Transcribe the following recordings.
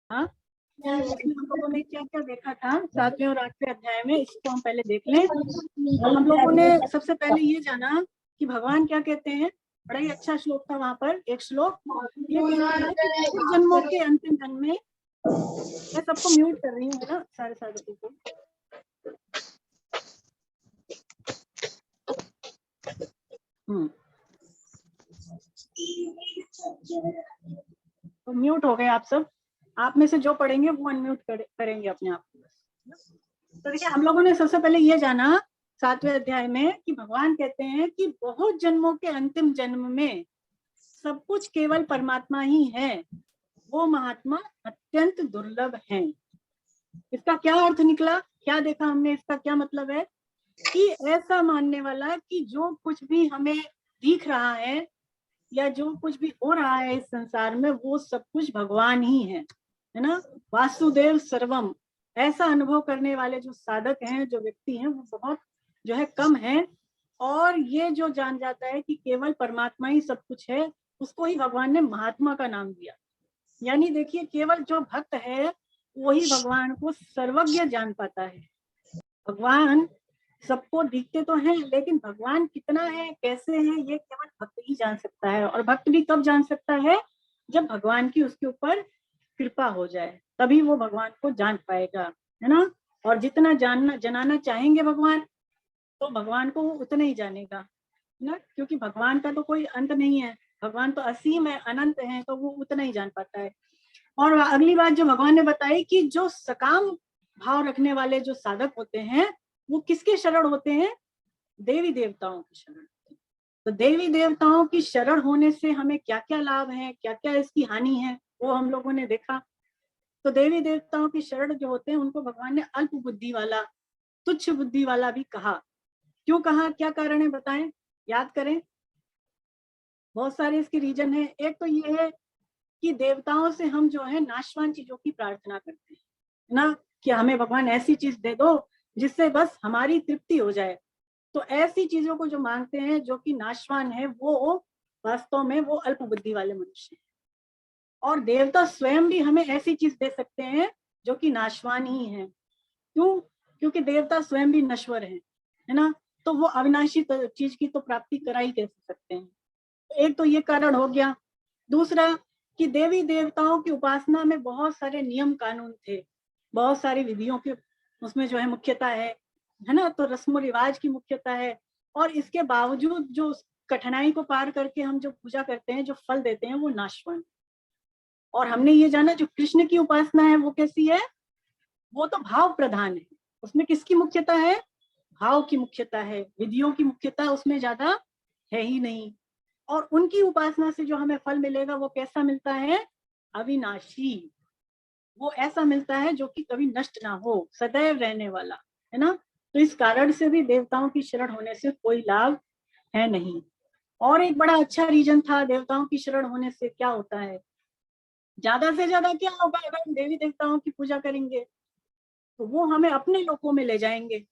हाँ, तो उसमें हम लोगों ने क्या क्या देखा था 7वें और 8वें अध्याय में, इसको हम पहले देख लें। हम लोगों ने सबसे पहले ये जाना कि भगवान क्या कहते हैं। बड़ा ही अच्छा श्लोक था वहां पर, एक श्लोक ये कहता है कि बहुत जन्मों के अंतिम जन्म में, मैं सबको म्यूट कर रही हूँ, है ना, सारे लोगों को। तो म्यूट हो गए आप सब। आप में से जो पढ़ेंगे वो अनम्यूट करेंगे अपने आप को। तो देखिए, हम लोगों ने सबसे पहले ये जाना 7वें अध्याय में कि भगवान कहते हैं कि बहुत जन्मों के अंतिम जन्म में सब कुछ केवल परमात्मा ही है, वो महात्मा अत्यंत दुर्लभ हैं। इसका क्या अर्थ निकला, क्या देखा हमने, इसका क्या मतलब है कि ऐसा मानने वाला कि जो कुछ भी हमें दिख रहा है या जो कुछ भी हो रहा है इस संसार में, वो सब कुछ भगवान ही है ना। वासुदेव सर्वम, ऐसा अनुभव करने वाले जो साधक हैं, जो व्यक्ति हैं, वो बहुत जो है कम है। और ये जो जान जाता है कि केवल परमात्मा ही सब कुछ है, उसको ही भगवान ने महात्मा का नाम दिया। यानी देखिए, केवल जो भक्त है वही भगवान को सर्वज्ञ जान पाता है। भगवान सबको दिखते तो हैं, लेकिन भगवान कितना है, कैसे है, ये केवल भक्त ही जान सकता है। और भक्त भी कब जान सकता है, जब भगवान की उसके ऊपर कृपा हो जाए, तभी वो भगवान को जान पाएगा, है ना। और जितना जनाना चाहेंगे भगवान, तो भगवान को वो उतना ही जानेगा ना, क्योंकि भगवान का तो कोई अंत नहीं है। भगवान तो असीम है, अनंत है, तो वो उतना ही जान पाता है। और अगली बात जो भगवान ने बताई कि जो सकाम भाव रखने वाले जो साधक होते हैं, वो किसके शरण होते हैं, देवी देवताओं की शरण। तो देवी देवताओं की शरण होने से हमें क्या क्या लाभ है, क्या क्या इसकी हानि है, वो हम लोगों ने देखा। तो देवी देवताओं की शरण जो होते हैं, उनको भगवान ने अल्प बुद्धि वाला, तुच्छ बुद्धि वाला भी कहा। क्यों कहा, क्या कारण है बताएं, याद करें। बहुत सारे इसके रीजन है। एक तो ये है कि देवताओं से हम जो है नाशवान चीजों की प्रार्थना करते हैं ना, कि हमें भगवान ऐसी चीज दे दो जिससे बस हमारी तृप्ति हो जाए। तो ऐसी चीजों को जो मांगते हैं जो कि नाशवान है, वो वास्तव में वो अल्प बुद्धि वाले मनुष्य हैं। और देवता स्वयं भी हमें ऐसी चीज दे सकते हैं जो कि नाशवान ही है। क्यों, क्योंकि देवता स्वयं भी नश्वर है ना। तो वो अविनाशी चीज की तो प्राप्ति करा ही कैसे सकते हैं। एक तो ये कारण हो गया। दूसरा कि देवी देवताओं की उपासना में बहुत सारे नियम कानून थे, बहुत सारी विधियों के उसमें जो है मुख्यता है ना। तो रस्म रिवाज की मुख्यता है। और इसके बावजूद जो कठिनाई को पार करके हम जो पूजा करते हैं, जो फल देते हैं, वो नाशवान। और हमने ये जाना जो कृष्ण की उपासना है वो कैसी है, वो तो भाव प्रधान है। उसमें किसकी मुख्यता है, भाव की मुख्यता है, विधियों की मुख्यता उसमें ज्यादा है ही नहीं। और उनकी उपासना से जो हमें फल मिलेगा वो कैसा मिलता है, अविनाशी। वो ऐसा मिलता है जो कि कभी नष्ट ना हो, सदैव रहने वाला, है ना। तो इस कारण से भी देवताओं की शरण होने से कोई लाभ है नहीं। और एक बड़ा अच्छा रीजन था, देवताओं की शरण होने से क्या होता है, ज्यादा से ज्यादा क्या होगा, अगर हम देवी देवताओं की पूजा करेंगे तो वो हमें अपने लोकों में ले जाएंगे।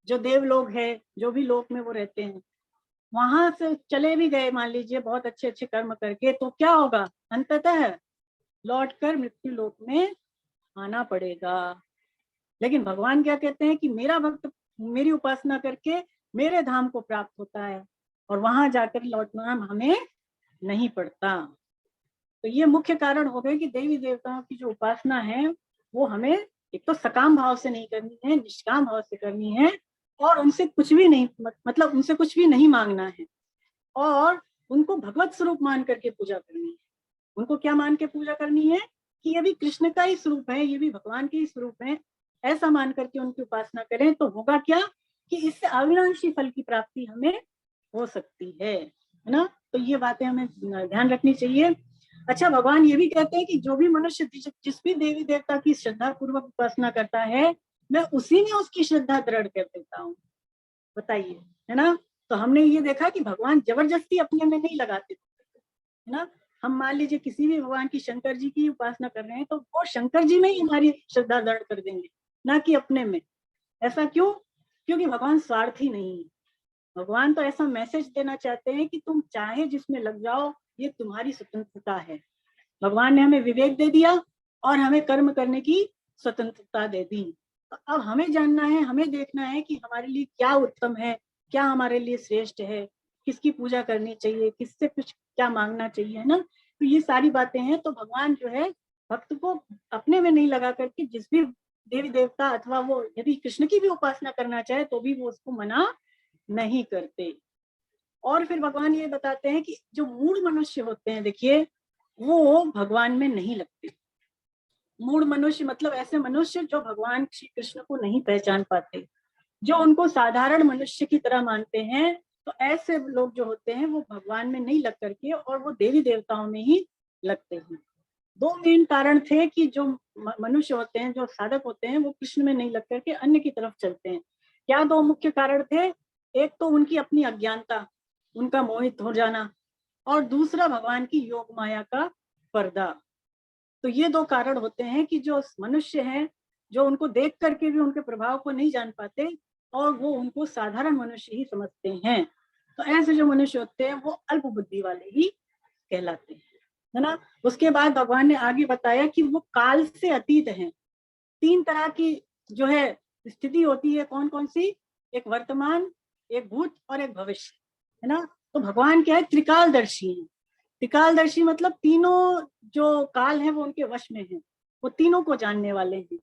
जो देव लोग है, जो भी लोक में वो रहते हैं, वहां से चले भी गए मान लीजिए बहुत अच्छे अच्छे कर्म करके, तो क्या होगा, अंततः लौटकर मृत्यु लोक में आना पड़ेगा। लेकिन भगवान क्या कहते हैं कि मेरा भक्त मेरी उपासना करके मेरे धाम को प्राप्त होता है, और वहां जाकर लौटना हमें नहीं पड़ता। तो ये मुख्य कारण हो गए कि देवी देवताओं की जो उपासना है वो हमें एक तो सकाम भाव से नहीं करनी है, निष्काम भाव से करनी है। और उनसे कुछ भी नहीं, मतलब उनसे कुछ भी नहीं मांगना है। और उनको भगवत स्वरूप मान करके पूजा करनी है। उनको क्या मान के पूजा करनी है कि ये भी कृष्ण का ही स्वरूप है, ये भी भगवान के ही स्वरूप है। ऐसा मान करके उनकी उपासना करें तो होगा क्या कि इससे अविनाशी फल की प्राप्ति हमें हो सकती है ना। तो ये बातें हमें ध्यान रखनी चाहिए। अच्छा, भगवान ये भी कहते हैं कि जो भी मनुष्य जिस भी देवी देवता की श्रद्धा पूर्वक उपासना करता है, मैं उसी में उसकी श्रद्धा दृढ़ कर देता हूँ। बताइए, है ना। तो हमने ये देखा कि भगवान जबरदस्ती अपने में नहीं लगाते, है ना। हम मान लीजिए किसी भी भगवान की, शंकर जी की उपासना कर रहे हैं, तो वो शंकर जी में ही हमारी श्रद्धा दृढ़ कर देंगे, ना कि अपने में। ऐसा क्यों, क्योंकि भगवान स्वार्थी नहीं है। भगवान तो ऐसा मैसेज देना चाहते हैं कि तुम चाहे जिसमें लग जाओ, ये तुम्हारी स्वतंत्रता है। भगवान ने हमें विवेक दे दिया और हमें कर्म करने की स्वतंत्रता दे दी। तो अब हमें जानना है, हमें देखना है कि हमारे लिए क्या उत्तम है, क्या हमारे लिए श्रेष्ठ है, किसकी पूजा करनी चाहिए, किससे कुछ क्या मांगना चाहिए, है ना। तो ये सारी बातें हैं। तो भगवान जो है भक्त को अपने में नहीं लगा करके जिस भी देवी देवता अथवा वो यदि कृष्ण की भी उपासना करना चाहे तो भी वो उसको मना नहीं करते। और फिर भगवान ये बताते हैं कि जो मूढ़ मनुष्य होते हैं, देखिए वो भगवान में नहीं लगते। मूढ़ मनुष्य मतलब ऐसे मनुष्य जो भगवान श्री कृष्ण को नहीं पहचान पाते, जो उनको साधारण मनुष्य की तरह मानते हैं। तो ऐसे लोग जो होते हैं वो भगवान में नहीं लग करके और वो देवी देवताओं में ही लगते हैं। दो मेन कारण थे कि जो मनुष्य होते हैं, जो साधक होते हैं, वो कृष्ण में नहीं लग करके अन्य की तरफ चलते हैं। क्या दो मुख्य कारण थे? एक तो उनकी अपनी अज्ञानता, उनका मोहित हो जाना, और दूसरा भगवान की योग माया का पर्दा। तो ये दो कारण होते हैं कि जो मनुष्य हैं, जो उनको देख करके भी उनके प्रभाव को नहीं जान पाते और वो उनको साधारण मनुष्य ही समझते हैं। तो ऐसे जो मनुष्य होते हैं वो अल्प बुद्धि वाले ही कहलाते हैं, है ना। उसके बाद भगवान ने आगे बताया कि वो काल से अतीत हैं। तीन तरह की जो है स्थिति होती है, कौन कौन सी? एक वर्तमान, एक भूत और एक भविष्य, है ना। तो भगवान क्या है? त्रिकालदर्शी है। त्रिकालदर्शी मतलब तीनों जो काल है वो उनके वश में है, वो तीनों को जानने वाले हैं।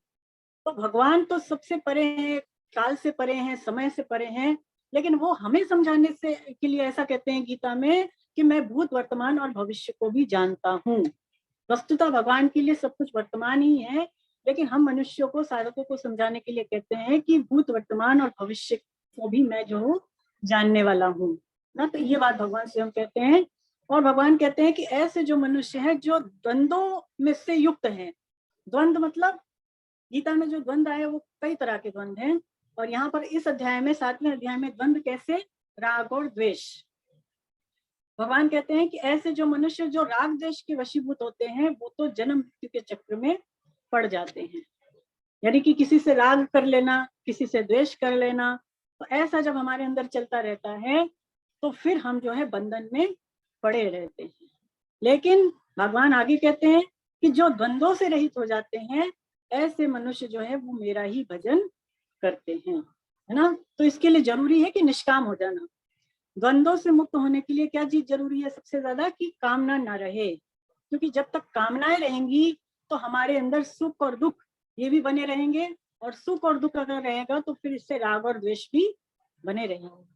तो भगवान तो सबसे परे हैं, काल से परे हैं, समय से परे हैं, लेकिन वो हमें समझाने से के लिए ऐसा कहते हैं गीता में कि मैं भूत, वर्तमान और भविष्य को भी जानता हूँ। वस्तुतः भगवान के लिए सब कुछ वर्तमान ही है, लेकिन हम मनुष्यों को, साधकों को समझाने के लिए कहते हैं कि भूत, वर्तमान और भविष्य को भी मैं जो हूँ जानने वाला हूँ ना। तो ये बात भगवान से हम कहते हैं। और भगवान कहते हैं कि ऐसे जो मनुष्य हैं जो द्वंद्वों में से युक्त हैं। द्वंद्व मतलब गीता में जो द्वंद्व आए वो कई तरह के द्वंद्व हैं, और यहाँ पर इस अध्याय में, 7वें अध्याय में, द्वंद्व कैसे? राग और द्वेष। भगवान कहते हैं कि ऐसे जो मनुष्य जो राग द्वेष के वशीभूत होते हैं वो तो जन्म मृत्यु के चक्र में पड़ जाते हैं। यानी कि किसी से राग कर लेना, किसी से द्वेष कर लेना, तो ऐसा जब हमारे अंदर चलता रहता है तो फिर हम जो है बंधन में पड़े रहते हैं। लेकिन भगवान आगे कहते हैं कि जो द्वंद्वों से रहित हो जाते हैं ऐसे मनुष्य जो है वो मेरा ही भजन करते हैं, है ना। तो इसके लिए जरूरी है कि निष्काम हो जाना। द्वंद्वों से मुक्त होने के लिए क्या चीज जरूरी है? सबसे ज्यादा कि कामना ना रहे, क्योंकि जब तक कामनाएं रहेंगी तो हमारे अंदर सुख और दुख ये भी बने रहेंगे, और सुख और दुख अगर रहेगा तो फिर इससे राग और द्वेष भी बने रहेंगे।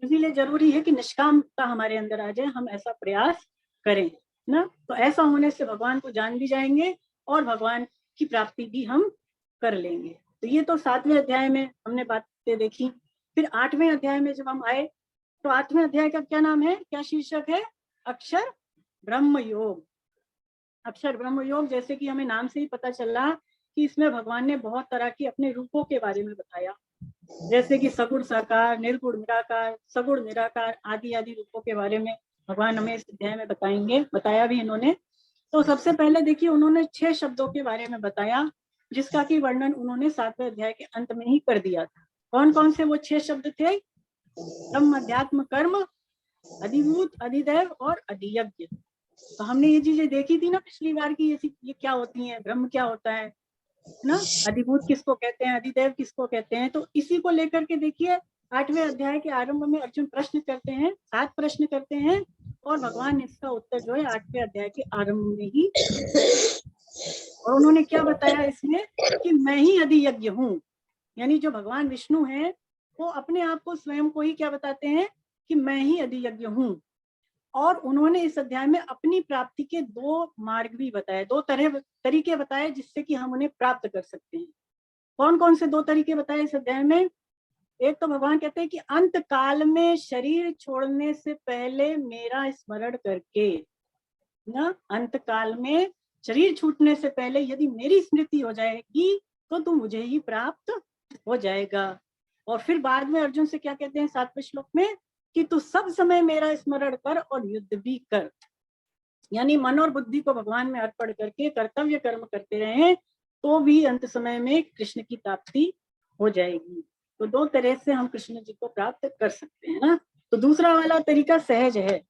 इसीलिए जरूरी है कि निष्कामता हमारे अंदर आ जाए, हम ऐसा प्रयास करें ना। तो ऐसा होने से भगवान को जान भी जाएंगे और भगवान की प्राप्ति भी हम कर लेंगे। तो ये तो 7वें अध्याय में हमने बातें देखी। फिर 8वें अध्याय में जब हम आए तो 8वें अध्याय का क्या नाम है, क्या शीर्षक है? अक्षर ब्रह्म योग। अक्षर ब्रह्म योग, जैसे कि हमें नाम से ही पता चला कि इसमें भगवान ने बहुत तरह के अपने रूपों के बारे में बताया, जैसे कि सगुण साकार, निर्गुण निराकार, सगुण निराकार आदि आदि रूपों के बारे में भगवान हमें इस अध्याय में बताएंगे, बताया भी इन्होंने। तो सबसे पहले देखिए उन्होंने 6 शब्दों के बारे में बताया, जिसका कि वर्णन उन्होंने 7वें अध्याय के अंत में ही कर दिया था। कौन कौन से वो 6 शब्द थे? ब्रह्म, अध्यात्म, कर्म, अधिभूत, अधिदैव और अधियज्ञ। तो हमने ये चीजें देखी थी ना पिछली बार की, ये क्या होती हैं, ब्रह्म क्या होता है ना, अधिभूत किसको कहते हैं, अधिदेव किसको कहते हैं। तो इसी को लेकर के देखिए 8वें अध्याय के आरंभ में अर्जुन प्रश्न करते हैं, 7 प्रश्न करते हैं, और भगवान इसका उत्तर जो है 8वें अध्याय के आरंभ में ही। और उन्होंने क्या बताया इसमें कि मैं ही अधियज्ञ हूँ। यानी जो भगवान विष्णु हैं वो अपने आप को, स्वयं को ही क्या बताते हैं कि मैं ही अधियज्ञ हूँ। और उन्होंने इस अध्याय में अपनी प्राप्ति के 2 मार्ग भी बताए, 2 तरीके बताए जिससे कि हम उन्हें प्राप्त कर सकते हैं। कौन कौन से 2 तरीके बताए इस अध्याय में? एक तो भगवान कहते हैं कि अंत काल में शरीर छोड़ने से पहले मेरा स्मरण करके ना, अंत काल में शरीर छूटने से पहले यदि मेरी स्मृति हो जाएगी तो तू मुझे ही प्राप्त हो जाएगा। और फिर बाद में अर्जुन से क्या कहते हैं 7वें श्लोक में कि तू सब समय मेरा स्मरण कर और युद्ध भी कर। यानी मन और बुद्धि को भगवान में अर्पण करके कर्तव्य कर्म करते रहे तो भी अंत समय में कृष्ण की प्राप्ति हो जाएगी। तो 2 तरह से हम कृष्ण जी को प्राप्त कर सकते हैं ना। तो दूसरा वाला तरीका सहज है,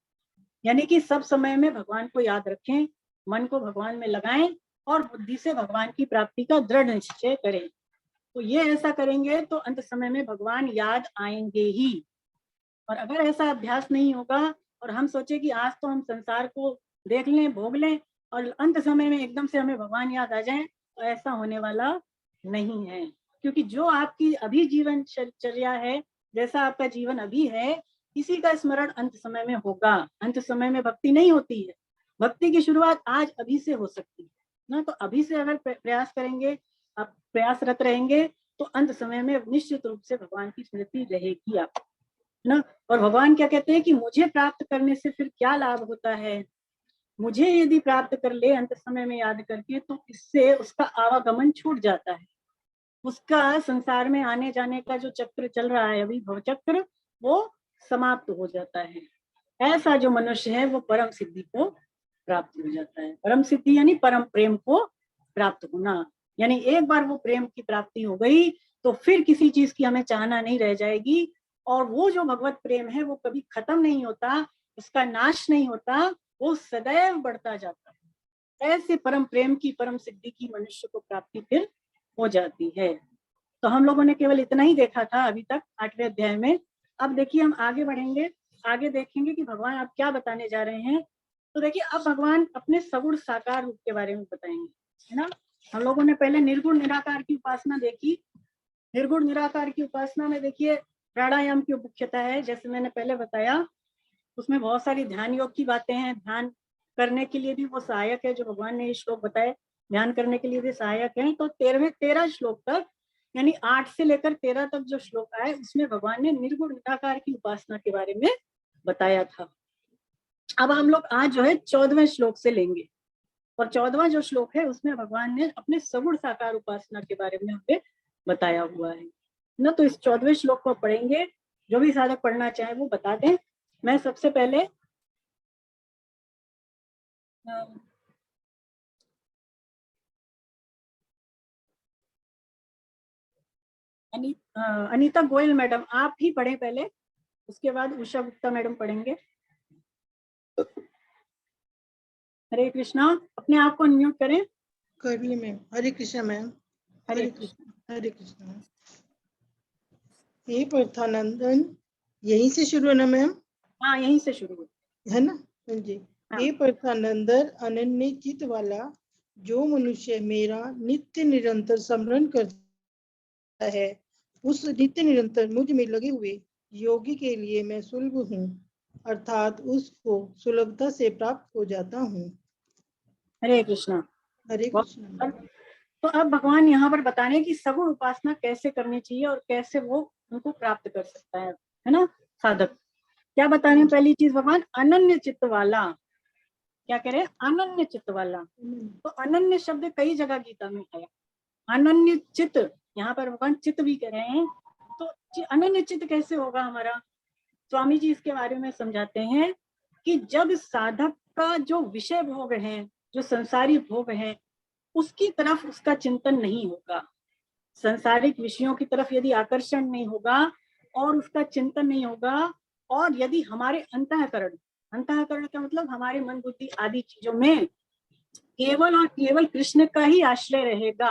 यानी कि सब समय में भगवान को याद रखें, मन को भगवान में लगाएं और बुद्धि से भगवान की प्राप्ति का दृढ़ निश्चय करें। तो ये ऐसा करेंगे तो अंत समय में भगवान याद आएंगे ही। और अगर ऐसा अभ्यास नहीं होगा और हम सोचे कि आज तो हम संसार को देख लें, भोग लें और अंत समय में एकदम से हमें भगवान याद आ जाए, तो ऐसा होने वाला नहीं है। क्योंकि जो आपकी अभी जीवन चर्या है, जैसा आपका जीवन अभी है, इसी का स्मरण अंत समय में होगा। अंत समय में भक्ति नहीं होती है, भक्ति की शुरुआत आज अभी से हो सकती है ना। तो अभी से अगर प्रयास करेंगे, आप प्रयासरत रहेंगे, तो अंत समय में निश्चित रूप से भगवान की स्मृति रहेगी आप ना। और भगवान क्या कहते हैं कि मुझे प्राप्त करने से फिर क्या लाभ होता है, मुझे यदि प्राप्त कर ले अंत समय में याद करके, तो इससे उसका आवागमन छूट जाता है, उसका संसार में आने जाने का जो चक्र चल रहा है अभी, भव चक्र, वो समाप्त हो जाता है। ऐसा जो मनुष्य है वो परम सिद्धि को प्राप्त हो जाता है। परम सिद्धि यानी परम प्रेम को प्राप्त होना, यानी एक बार वो प्रेम की प्राप्ति हो गई तो फिर किसी चीज की हमें चाहना नहीं रह जाएगी। और वो जो भगवत प्रेम है वो कभी खत्म नहीं होता, उसका नाश नहीं होता, वो सदैव बढ़ता जाता है। ऐसे परम प्रेम की, परम सिद्धि की मनुष्य को प्राप्ति फिर हो जाती है। तो हम लोगों ने केवल इतना ही देखा था अभी तक 8वें अध्याय में। अब देखिए हम आगे बढ़ेंगे, आगे देखेंगे कि भगवान आप क्या बताने जा रहे हैं। तो देखिए अब भगवान अपने सगुण साकार रूप के बारे में बताएंगे, है ना। हम लोगों ने पहले निर्गुण निराकार की उपासना देखी। निर्गुण निराकार की उपासना में देखिए प्राणायाम की मुख्यता है, जैसे मैंने पहले बताया। उसमें बहुत सारी ध्यान योग की बातें हैं, ध्यान करने के लिए भी वो सहायक है, जो भगवान ने ये श्लोक बताए ध्यान करने के लिए भी सहायक है। तो 13 श्लोक तक, यानी 8 से लेकर 13 तक जो श्लोक आए, उसमें भगवान ने निर्गुण निराकार की उपासना के बारे में बताया था। अब हम लोग आज जो है 14वें श्लोक से लेंगे, और 14वां जो श्लोक है उसमें भगवान ने अपने सगुण साकार उपासना के बारे में हमें बताया हुआ है ना। तो इस 14वें श्लोक को पढ़ेंगे, जो भी साधक पढ़ना चाहे वो बता दें। मैं सबसे पहले अनीता गोयल मैडम आप ही पढ़े पहले, उसके बाद उषा गुप्ता मैडम पढ़ेंगे। हरे कृष्णा, अपने आप को अनम्यूट करें। कर ली मैम। हरे कृष्णा मैम। हरे कृष्णा। हरे कृष्णा। हे पार्थानंदन, यहीं से शुरू है ना मैम? हाँ यहीं से शुरू है ना जी। हाँ। हे पार्थानंदन, अनन्य चित वाला जो मनुष्य मेरा नित्य निरंतर स्मरण करता है, उस नित्य निरंतर मुझ में लगे हुए योगी के लिए मैं सुलभ हूँ, अर्थात उसको सुलभता से प्राप्त हो जाता हूँ। हरे कृष्णा। हरे कृष्णा। तो अब भगवान यहाँ पर बता रहे हैं कि सगुण उपासना कैसे करनी चाहिए और कैसे वो उनको प्राप्त कर सकता है ना साधक। क्या बता रहे हैं? पहली चीज भगवान अनन्य चित्त वाला, क्या कह रहे हैं? अनन्य चित्त वाला। तो अनन्य शब्द कई जगह गीता में आया। अनन्य चित्त, यहाँ पर भगवान चित्त भी कह रहे हैं। तो अनन्य चित्त कैसे होगा हमारा? स्वामी जी इसके बारे में समझाते हैं कि जब साधक का जो विषय भोग है, जो संसारी भोग है, उसकी तरफ उसका चिंतन नहीं होगा, संसारिक विषयों की तरफ यदि आकर्षण नहीं होगा और उसका चिंतन नहीं होगा, और यदि हमारे अंतःकरण, अंतःकरण का मतलब हमारे मन बुद्धि आदि चीजों में केवल और केवल कृष्ण का ही आश्रय रहेगा,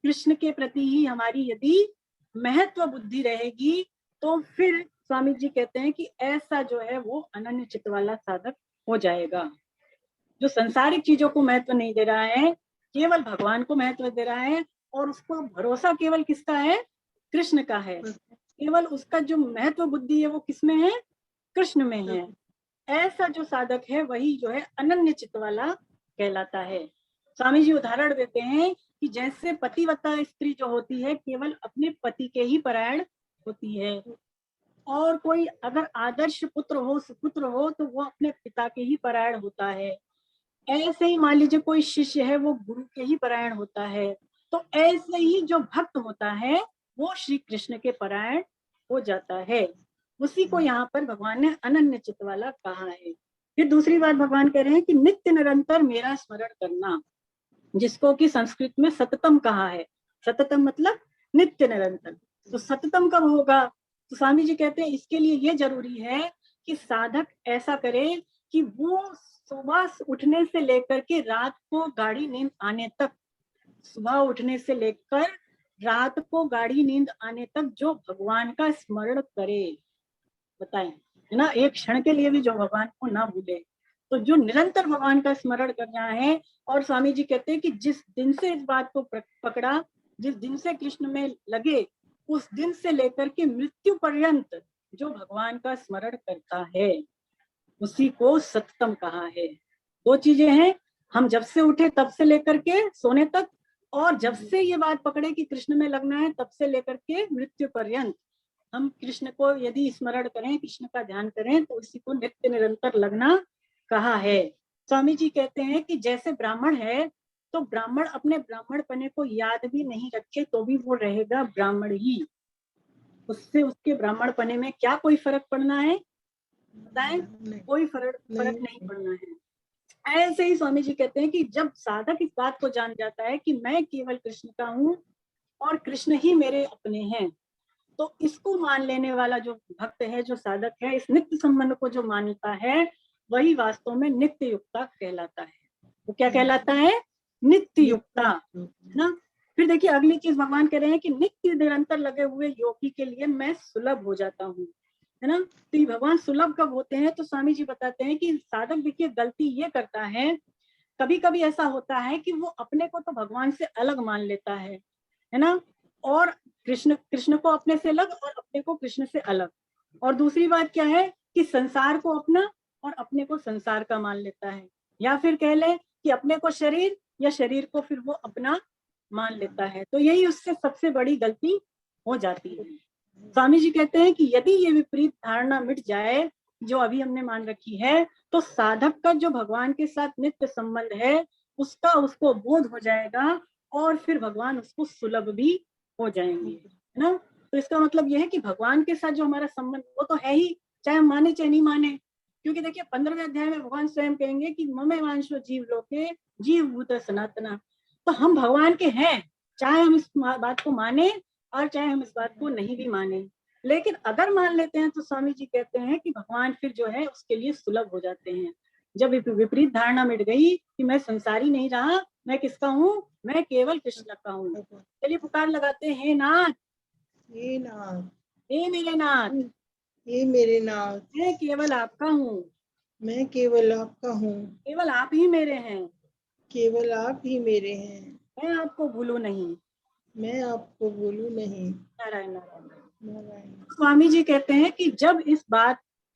कृष्ण के प्रति ही हमारी यदि महत्व बुद्धि रहेगी, तो फिर स्वामी जी कहते हैं कि ऐसा जो है वो अनन्य चित्त वाला साधक हो जाएगा, जो संसारिक चीजों को महत्व नहीं दे रहा है, केवल भगवान को महत्व दे रहा है, और उसको भरोसा केवल किसका है? कृष्ण का है। केवल उसका जो महत्व बुद्धि है वो किसमें है? कृष्ण में है। ऐसा जो साधक है वही जो है अनन्य चित्त वाला कहलाता है। स्वामी जी उदाहरण देते हैं कि जैसे पतिव्रता स्त्री जो होती है केवल अपने पति के ही परायण होती है, और कोई अगर आदर्श पुत्र हो, सुपुत्र हो, तो वो अपने पिता के ही परायण होता है। ऐसे ही मान लीजिए कोई शिष्य है वो गुरु के ही परायण होता है। तो ऐसे ही जो भक्त होता है वो श्री कृष्ण के परायण हो जाता है। उसी को यहाँ पर भगवान ने अनन्य चित्त वाला कहा है। फिर दूसरी बात भगवान कह रहे हैं कि नित्य निरंतर मेरा स्मरण करना, जिसको कि संस्कृत में सततम कहा है। सततम मतलब नित्य निरंतर। तो सततम कब होगा? तो स्वामी जी कहते हैं इसके लिए ये जरूरी है कि साधक ऐसा करे कि वो सुबह उठने से लेकर के रात को गाढ़ी नींद आने तक, सुबह उठने से लेकर रात को गाढ़ी नींद आने तक जो भगवान का स्मरण करे, बताएं, है ना, एक क्षण के लिए भी जो भगवान को ना भूले, तो जो निरंतर भगवान का स्मरण कर रहा है। और स्वामी जी कहते हैं कि जिस दिन से इस बात को पकड़ा, जिस दिन से कृष्ण में लगे, उस दिन से लेकर के मृत्यु पर्यंत जो भगवान का स्मरण करता है उसी को सत्तम कहा है। दो चीजें हैं, हम जब से उठे तब से लेकर के सोने तक, और जब से ये बात पकड़े कि कृष्ण में लगना है तब से लेकर के मृत्यु पर्यंत हम कृष्ण को यदि स्मरण करें, कृष्ण का ध्यान करें, तो इसी को नित्य निरंतर लगना कहा है। स्वामी जी कहते हैं कि जैसे ब्राह्मण है, तो ब्राह्मण अपने ब्राह्मण पने को याद भी नहीं रखे तो भी वो रहेगा ब्राह्मण ही, उससे उसके ब्राह्मण पने में क्या कोई फर्क पड़ना है, बताएं, कोई फर्क नहीं पड़ना है। ऐसे ही स्वामी जी कहते हैं कि जब साधक इस बात को जान जाता है कि मैं केवल कृष्ण का हूँ और कृष्ण ही मेरे अपने हैं, तो इसको मान लेने वाला जो भक्त है, जो साधक है, इस नित्य संबंध को जो मानता है, वही वास्तव में नित्य युक्ता कहलाता है। वो क्या कहलाता है? नित्य युक्ता, है ना। फिर देखिए अगली चीज भगवान कह रहे हैं कि नित्य निरंतर लगे हुए योगी के लिए मैं सुलभ हो जाता हूँ, है ना। तो ये भगवान सुलभ कब होते हैं? तो स्वामी जी बताते हैं कि साधक देखिए गलती ये करता है, कभी कभी ऐसा होता है कि वो अपने को तो भगवान से अलग मान लेता है ना, और कृष्ण को अपने से अलग और अपने को कृष्ण से अलग। और दूसरी बात क्या है कि संसार को अपना और अपने को संसार का मान लेता है, या फिर कह ले कि अपने को शरीर या शरीर को फिर वो अपना मान लेता है। तो यही उससे सबसे बड़ी गलती हो जाती है। स्वामी जी कहते हैं कि यदि ये विपरीत धारणा मिट जाए जो अभी हमने मान रखी है, तो साधक का जो भगवान के साथ नित्य संबंध है उसका उसको बोध हो जाएगा, और फिर भगवान उसको सुलभ भी हो जाएंगे, है ना। तो इसका मतलब यह है कि भगवान के साथ जो हमारा संबंध वो तो है ही, चाहे हम माने चाहे नहीं माने। क्योंकि देखिए 15वें अध्याय में भगवान स्वयं कहेंगे कि ममे वांशो जीव लोके जीव भूत सनातना। तो हम भगवान के हैं, चाहे हम इस बात को माने और चाहे हम इस बात को नहीं भी माने। लेकिन अगर मान लेते हैं तो स्वामी जी कहते हैं कि भगवान फिर जो है उसके लिए सुलभ हो जाते हैं। जब विपरीत धारणा मिट गई कि मैं संसारी नहीं रहा, मैं किसका हूँ? मैं केवल कृष्ण का हूँ। चलिए पुकार लगाते हैं, नाथ, हे नाथ, हे मेरे नाथ, हे मेरे नाथ, मैं केवल आपका हूँ, मैं केवल आपका हूँ, केवल आप ही मेरे हैं, केवल आप ही मेरे हैं, मैं आपको भूलूं नहीं, मैं आपको भूलूं नहीं। नारायण नारायण। नारायण। स्वामी जी कहते हैं कि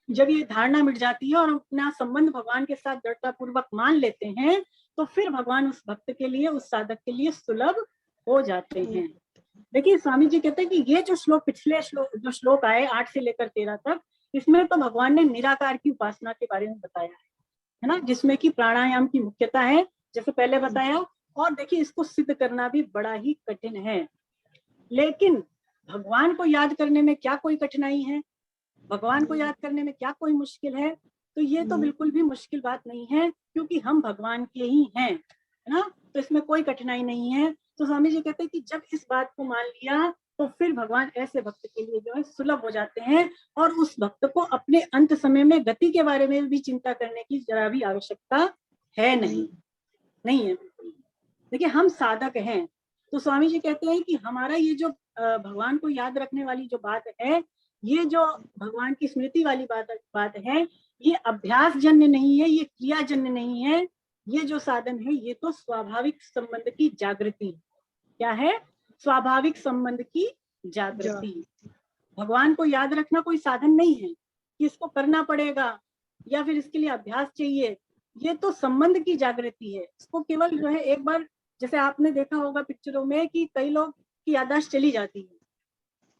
जब ये धारणा मिट जाती है और अपना संबंध भगवान के साथ दृढ़ता पूर्वक मान लेते हैं, तो फिर भगवान उस भक्त के लिए, उस साधक के लिए सुलभ हो जाते हैं। देखिए स्वामी जी कहते हैं कि ये जो श्लोक, पिछले जो श्लोक आए 8 से लेकर 13 तक, इसमें तो भगवान ने निराकार की उपासना के बारे में बताया है ना, जिसमें कि प्राणायाम की मुख्यता है, जैसे पहले बताया। और देखिए इसको सिद्ध करना भी बड़ा ही कठिन है, लेकिन भगवान को याद करने में क्या कोई कठिनाई है? भगवान को याद करने में क्या कोई मुश्किल है? तो ये तो बिल्कुल भी मुश्किल बात नहीं है, क्योंकि हम भगवान के ही हैं, है ना। तो इसमें कोई कठिनाई नहीं है। तो स्वामी जी कहते हैं कि जब इस बात को मान लिया, तो फिर भगवान ऐसे भक्त के लिए जो है सुलभ हो जाते हैं, और उस भक्त को अपने अंत समय में गति के बारे में भी चिंता करने की जरा भी आवश्यकता है नहीं है बिल्कुल। देखिए हम साधक हैं, तो स्वामी जी कहते हैं कि हमारा ये जो भगवान को याद रखने वाली जो बात है, ये जो भगवान की स्मृति वाली बात है, ये अभ्यास जन्य नहीं है, ये क्रिया जन्य नहीं है। ये जो साधन है ये तो स्वाभाविक संबंध की जागृति, क्या है? स्वाभाविक संबंध की जागृति। भगवान को याद रखना कोई साधन नहीं है कि इसको करना पड़ेगा या फिर इसके लिए अभ्यास चाहिए। ये तो संबंध की जागृति है। इसको केवल जो है एक बार, जैसे आपने देखा होगा पिक्चरों में कि कई लोग की याददाश्त चली जाती है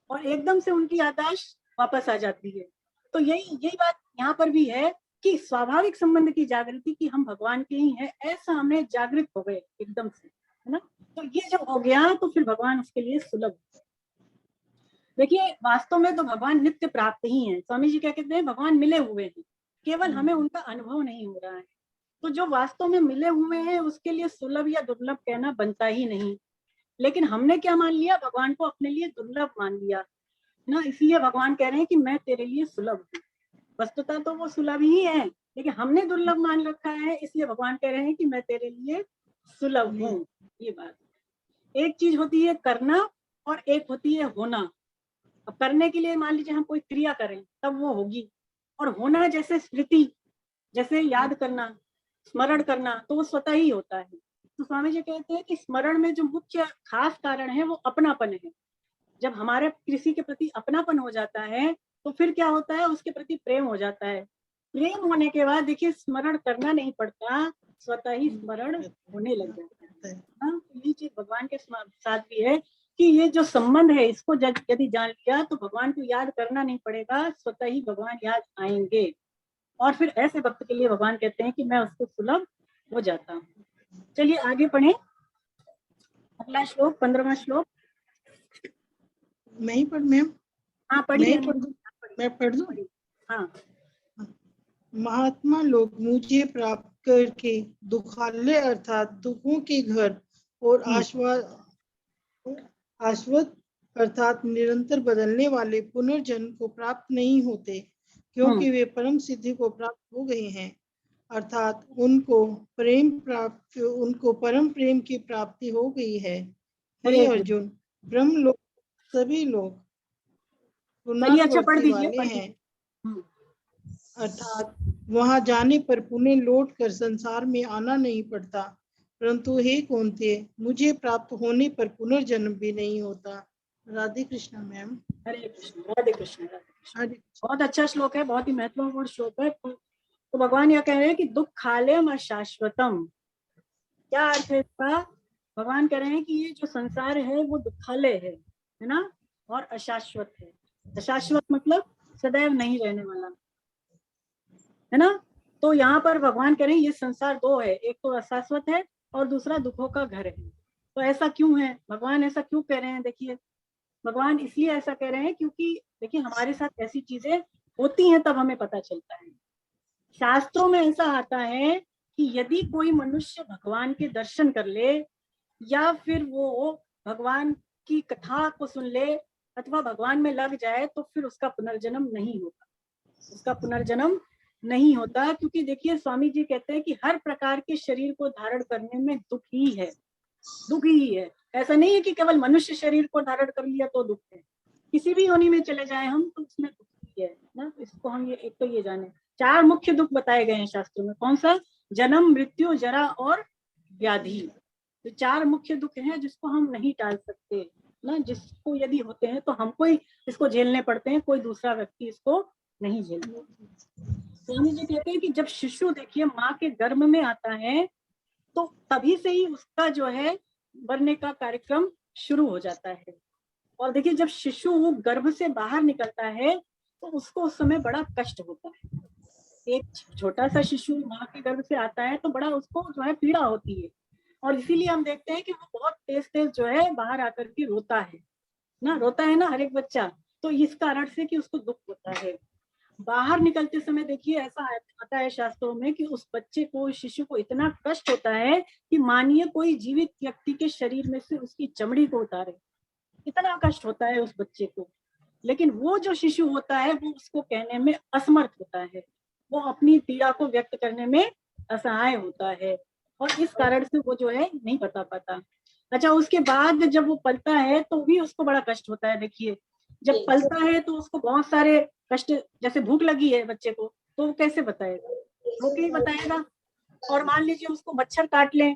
और एकदम से उनकी याददाश्त वापस आ जाती है। तो यही बात यहाँ पर भी है कि स्वाभाविक संबंध की जागृति की हम भगवान के ही हैं, ऐसा हमें जागृत हो गए एकदम से, है ना। तो ये जब हो गया तो फिर भगवान उसके लिए सुलभ। देखिए वास्तव में तो भगवान नित्य प्राप्त ही है। स्वामी जी क्या कहते हैं? भगवान मिले हुए हैं, केवल हमें उनका अनुभव नहीं हो रहा है। तो जो वास्तव में मिले हुए हैं उसके लिए सुलभ या दुर्लभ कहना बनता ही नहीं। लेकिन हमने क्या मान लिया? भगवान को अपने लिए दुर्लभ मान लिया ना, इसलिए भगवान कह रहे हैं कि मैं तेरे लिए सुलभ हूँ। वस्तुतः तो वो सुलभ ही है, लेकिन हमने दुर्लभ मान रखा है, इसलिए भगवान कह रहे हैं कि मैं तेरे लिए सुलभ हूँ। ये बात, एक चीज होती है करना और एक होती है होना। अब करने के लिए मान लीजिए हम कोई क्रिया करें तब वो होगी, और होना जैसे स्मृति, जैसे याद करना, स्मरण करना, तो वो स्वतः ही होता है। तो स्वामी जी कहते हैं कि स्मरण में जो मुख्य खास कारण है वो अपनापन है। जब हमारे किसी के प्रति अपनापन हो जाता है तो फिर क्या होता है, उसके प्रति प्रेम हो जाता है। प्रेम होने के बाद देखिए स्मरण करना नहीं पड़ता, स्वतः ही स्मरण होने लग जाता है। हाँ, ये चीज भगवान के साथ भी है कि ये जो संबंध है इसको यदि जान लिया तो भगवान को याद करना नहीं पड़ेगा, स्वतः ही भगवान याद आएंगे। और फिर ऐसे भक्त के लिए भगवान कहते हैं कि मैं उसको सुलभ हो जाता हूँ। चलिए आगे पढ़े अगला श्लोक, 15वां श्लोक। मैं ही पढ़ मैम, हाँ मैं पढ़िए। ही पढ़ दूं, मैं पढ़ दूं। हाँ, महात्मा लोग मुझे प्राप्त करके दुखालय अर्थात दुखों के घर और आश्वत अर्थात निरंतर बदलने वाले पुनर्जन्म को प्राप्त नहीं होते, क्योंकि वे परम सिद्धि को प्राप्त हो गए हैं, अर्थात उनको परम प्रेम की प्राप्ति हो गई है। हे अर्जुन, ब्रह्म लोक सभी लोग चलिए अच्छा पढ़ पुनरावृत्ति दीजिए, वाले हैं, अर्थात वहां जाने पर पुनः लौट कर संसार में आना नहीं पड़ता। परंतु हे कौन्तेय, मुझे प्राप्त होने पर पुनर्जन्म भी नहीं होता। राधे कृष्ण मैम। हरे कृष्ण, राधे कृष्ण, राधे कृष्ण। हरे बहुत अच्छा श्लोक है, बहुत ही महत्वपूर्ण श्लोक है। तो भगवान यह कह रहे हैं कि दुखालयम अशाश्वतम। क्या अर्थ है इसका? भगवान कह रहे हैं कि ये जो संसार है वो दुखालय है ना, और अशाश्वत है। अशाश्वत मतलब सदैव नहीं रहने वाला, है ना। तो यहाँ पर भगवान कह रहे हैं ये संसार दो है, एक तो अशाश्वत है और दूसरा दुखों का घर है। तो ऐसा क्यों है, भगवान ऐसा क्यों कह रहे हैं? देखिए भगवान इसलिए ऐसा कह रहे हैं क्योंकि देखिए हमारे साथ ऐसी चीजें होती हैं तब हमें पता चलता है। शास्त्रों में ऐसा आता है कि यदि कोई मनुष्य भगवान के दर्शन कर ले या फिर वो भगवान की कथा को सुन ले अथवा भगवान में लग जाए तो फिर उसका पुनर्जन्म नहीं होता, उसका पुनर्जन्म नहीं होता। क्योंकि देखिए स्वामी जी कहते हैं कि हर प्रकार के शरीर को धारण करने में दुख ही है, दुख ही है। ऐसा नहीं है कि केवल मनुष्य शरीर को धारण कर लिया तो दुख है, किसी भी योनि में चले जाए हम तो उसमें दुख ही है ना। इसको हम ये एक तो ये जाने, चार मुख्य दुख बताए गए हैं शास्त्रों में। कौन सा? जन्म, मृत्यु, जरा और व्याधि। तो चार मुख्य दुख हैं जिसको हम नहीं टाल सकते ना, जिसको यदि होते हैं तो हमको ही इसको झेलने पड़ते हैं, कोई दूसरा व्यक्ति इसको नहीं झेलता। स्वामी जी कहते हैं कि जब शिशु देखिए माँ के गर्भ में आता है तो तभी से ही उसका जो है मरने का कार्यक्रम शुरू हो जाता है। और देखिए जब शिशु वो गर्भ से बाहर निकलता है तो उसको उस समय बड़ा कष्ट होता है। एक छोटा सा शिशु माँ के गर्भ से आता है तो बड़ा उसको जो है पीड़ा होती है, और इसीलिए हम देखते हैं कि वो बहुत तेज तेज जो है बाहर आकर के रोता है ना, रोता है ना हर एक बच्चा। तो इस कारण से कि उसको दुख होता है। बाहर निकलते समय देखिए ऐसा आता है शास्त्रों में कि उस बच्चे को, शिशु को इतना कष्ट होता है कि मानिए कोई जीवित व्यक्ति के शरीर में से उसकी चमड़ी को उतारे, इतना कष्ट होता है उस बच्चे को। लेकिन वो जो शिशु होता है वो उसको कहने में असमर्थ होता है, वो अपनी पीड़ा को व्यक्त करने में असहाय होता है, और इस कारण से वो जो है नहीं बता पाता। अच्छा, उसके बाद जब वो पलता है तो भी उसको बड़ा कष्ट होता है। देखिए जब पलता है तो उसको बहुत सारे कष्ट, जैसे भूख लगी है बच्चे को तो वो कैसे बताएगा, वो क्या बताएगा। और मान लीजिए उसको मच्छर काट ले,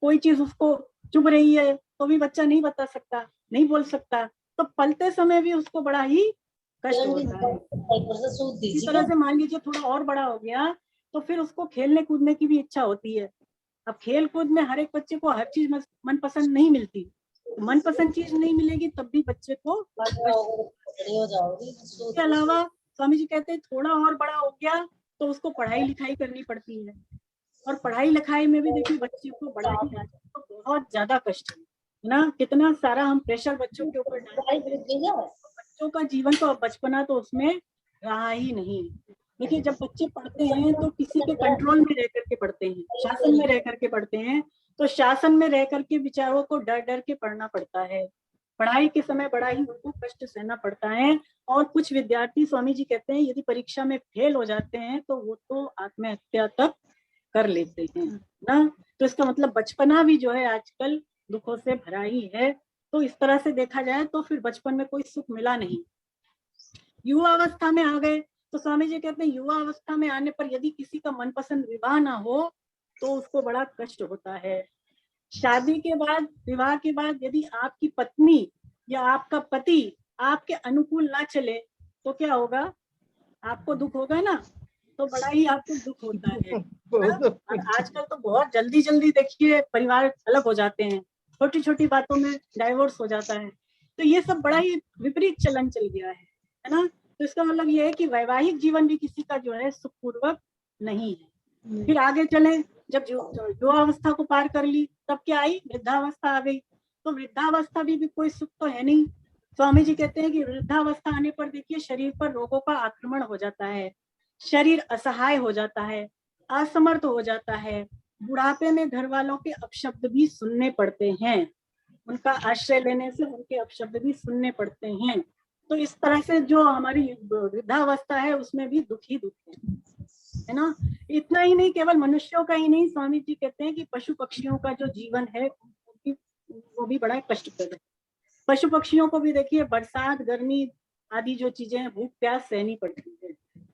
कोई चीज उसको चुभ रही है तो भी बच्चा नहीं बता सकता, नहीं बोल सकता। तो पलते समय भी उसको बड़ा ही कष्ट होता है। इसी तरह से मान लीजिए थोड़ा और बड़ा हो गया तो फिर उसको खेलने कूदने की भी इच्छा होती है। अब खेल कूद में हर एक बच्चे को हर चीज मनपसंद नहीं मिलती, तो मनपसंद चीज नहीं मिलेगी तब भी बच्चे को इसके अलावा स्वामी जी कहते हैं थोड़ा और बड़ा हो गया तो उसको पढ़ाई लिखाई करनी पड़ती है, और पढ़ाई लिखाई में भी देखिए बच्चे को बड़ा ही तो बहुत ज्यादा कष्ट है ना। कितना सारा हम प्रेशर बच्चों के ऊपर डालते हैं, बच्चों का जीवन तो बचपना तो उसमें रहा ही नहीं। देखिए जब बच्चे पढ़ते हैं तो किसी के कंट्रोल में रह करके पढ़ते हैं, शासन में रह करके पढ़ते हैं, तो शासन में रह करके बेचारों को डर डर के पढ़ना पड़ता है पढ़ाई के समय बड़ा ही उनको कष्ट सहना पड़ता है। और कुछ विद्यार्थी, स्वामी जी कहते हैं, यदि परीक्षा में फेल हो जाते हैं तो वो तो आत्महत्या तक कर लेते हैं ना। तो इसका मतलब बचपना भी जो है आजकल दुखों से भरा ही है। तो इस तरह से देखा जाए तो फिर बचपन में कोई सुख मिला नहीं। युवा अवस्था में आ गए तो स्वामी जी कहते हैं युवा अवस्था में आने पर यदि किसी का मनपसंद विवाह ना हो तो उसको बड़ा कष्ट होता है। शादी के बाद, विवाह के बाद यदि आपकी पत्नी या आपका पति आपके अनुकूल ना चले तो क्या होगा? आपको दुख होगा ना। तो बड़ा ही आपको दुख होता है ना? और आजकल तो बहुत जल्दी जल्दी देखिए परिवार अलग हो जाते हैं, छोटी छोटी बातों में डाइवोर्स हो जाता है। तो ये सब बड़ा ही विपरीत चलन चल गया है ना। तो इसका मतलब ये है कि वैवाहिक जीवन भी किसी का जो है सुखपूर्वक नहीं है। फिर आगे चले, जब युवावस्था को पार कर ली तब क्या आई? वृद्धावस्था आ गई। तो वृद्धावस्था भी कोई सुख तो है नहीं। स्वामी जी कहते हैं कि वृद्धावस्था आने पर देखिए शरीर पर रोगों का आक्रमण हो जाता है, शरीर असहाय हो जाता है, असमर्थ हो जाता है। बुढ़ापे में घर वालों के अपशब्द भी सुनने पड़ते हैं, उनका आश्रय लेने से उनके अपशब्द भी सुनने पड़ते हैं। तो इस तरह से जो हमारी वृद्धावस्था है उसमें भी दुख ही दुख है ना। इतना ही नहीं, केवल मनुष्यों का ही नहीं, स्वामी जी कहते हैं कि पशु पक्षियों का जो जीवन है वो भी बड़ा कष्टप्रद है। पशु पक्षियों को भी देखिए बरसात, गर्मी आदि जो चीजें हैं, भूख प्यास सहनी पड़ती है।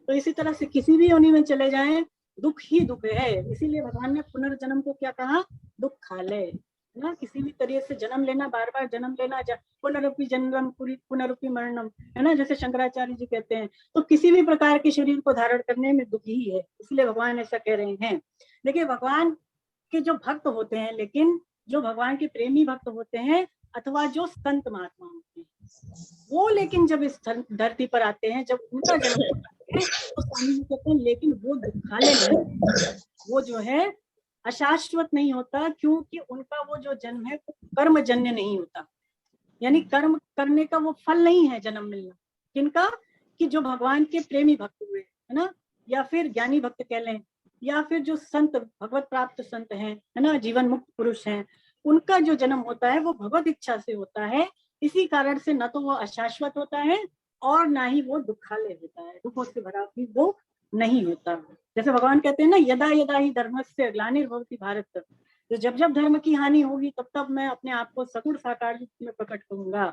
तो इसी तरह से किसी भी योनि में चले जाएं दुख ही दुख है। इसीलिए भगवान ने पुनर्जन्म को क्या कहा? दुख खालय ना। किसी भी तरह से जन्म लेना, बार बार जन्म लेना, पुनरुपि जन्म पुनरुपि मरणम, है ना, जैसे शंकराचार्य जी कहते हैं। तो किसी भी प्रकार के शरीर को धारण करने में दुख ही है, इसलिए भगवान ऐसा कह रहे हैं। देखिए भगवान के जो भक्त होते हैं, लेकिन जो भगवान के प्रेमी भक्त होते हैं अथवा जो संत महात्मा होते हैं, वो लेकिन जब इस धरती पर आते हैं, जब उनका जन्म होता है तो स्वामी जी कहते हैं लेकिन वो दुखालय नहीं, वो जो है अशाश्वत नहीं होता, क्योंकि उनका वो जो जन्म है वो कर्मजन्य नहीं होता। यानी कर्म करने का वो फल नहीं है जन्म मिलना। किनका? कि जो भगवान के प्रेमी भक्त हुए, है ना, या फिर ज्ञानी भक्त कह लें, या फिर जो संत, भगवत प्राप्त संत हैं, है ना, जीवन मुक्त पुरुष हैं, उनका जो जन्म होता है वो भगवत इच्छा से होता है। इसी कारण से न तो वो अशाश्वत होता है और ना ही वो दुखालय होता है, दुखों से भरा भी वो नहीं होता। जैसे भगवान कहते हैं ना, यदा यदा ही धर्मस्य ग्लानिर्भवति भारत, तो जब जब धर्म की हानि होगी तब तब मैं अपने आप को सगुण साकार रूप में प्रकट करूंगा।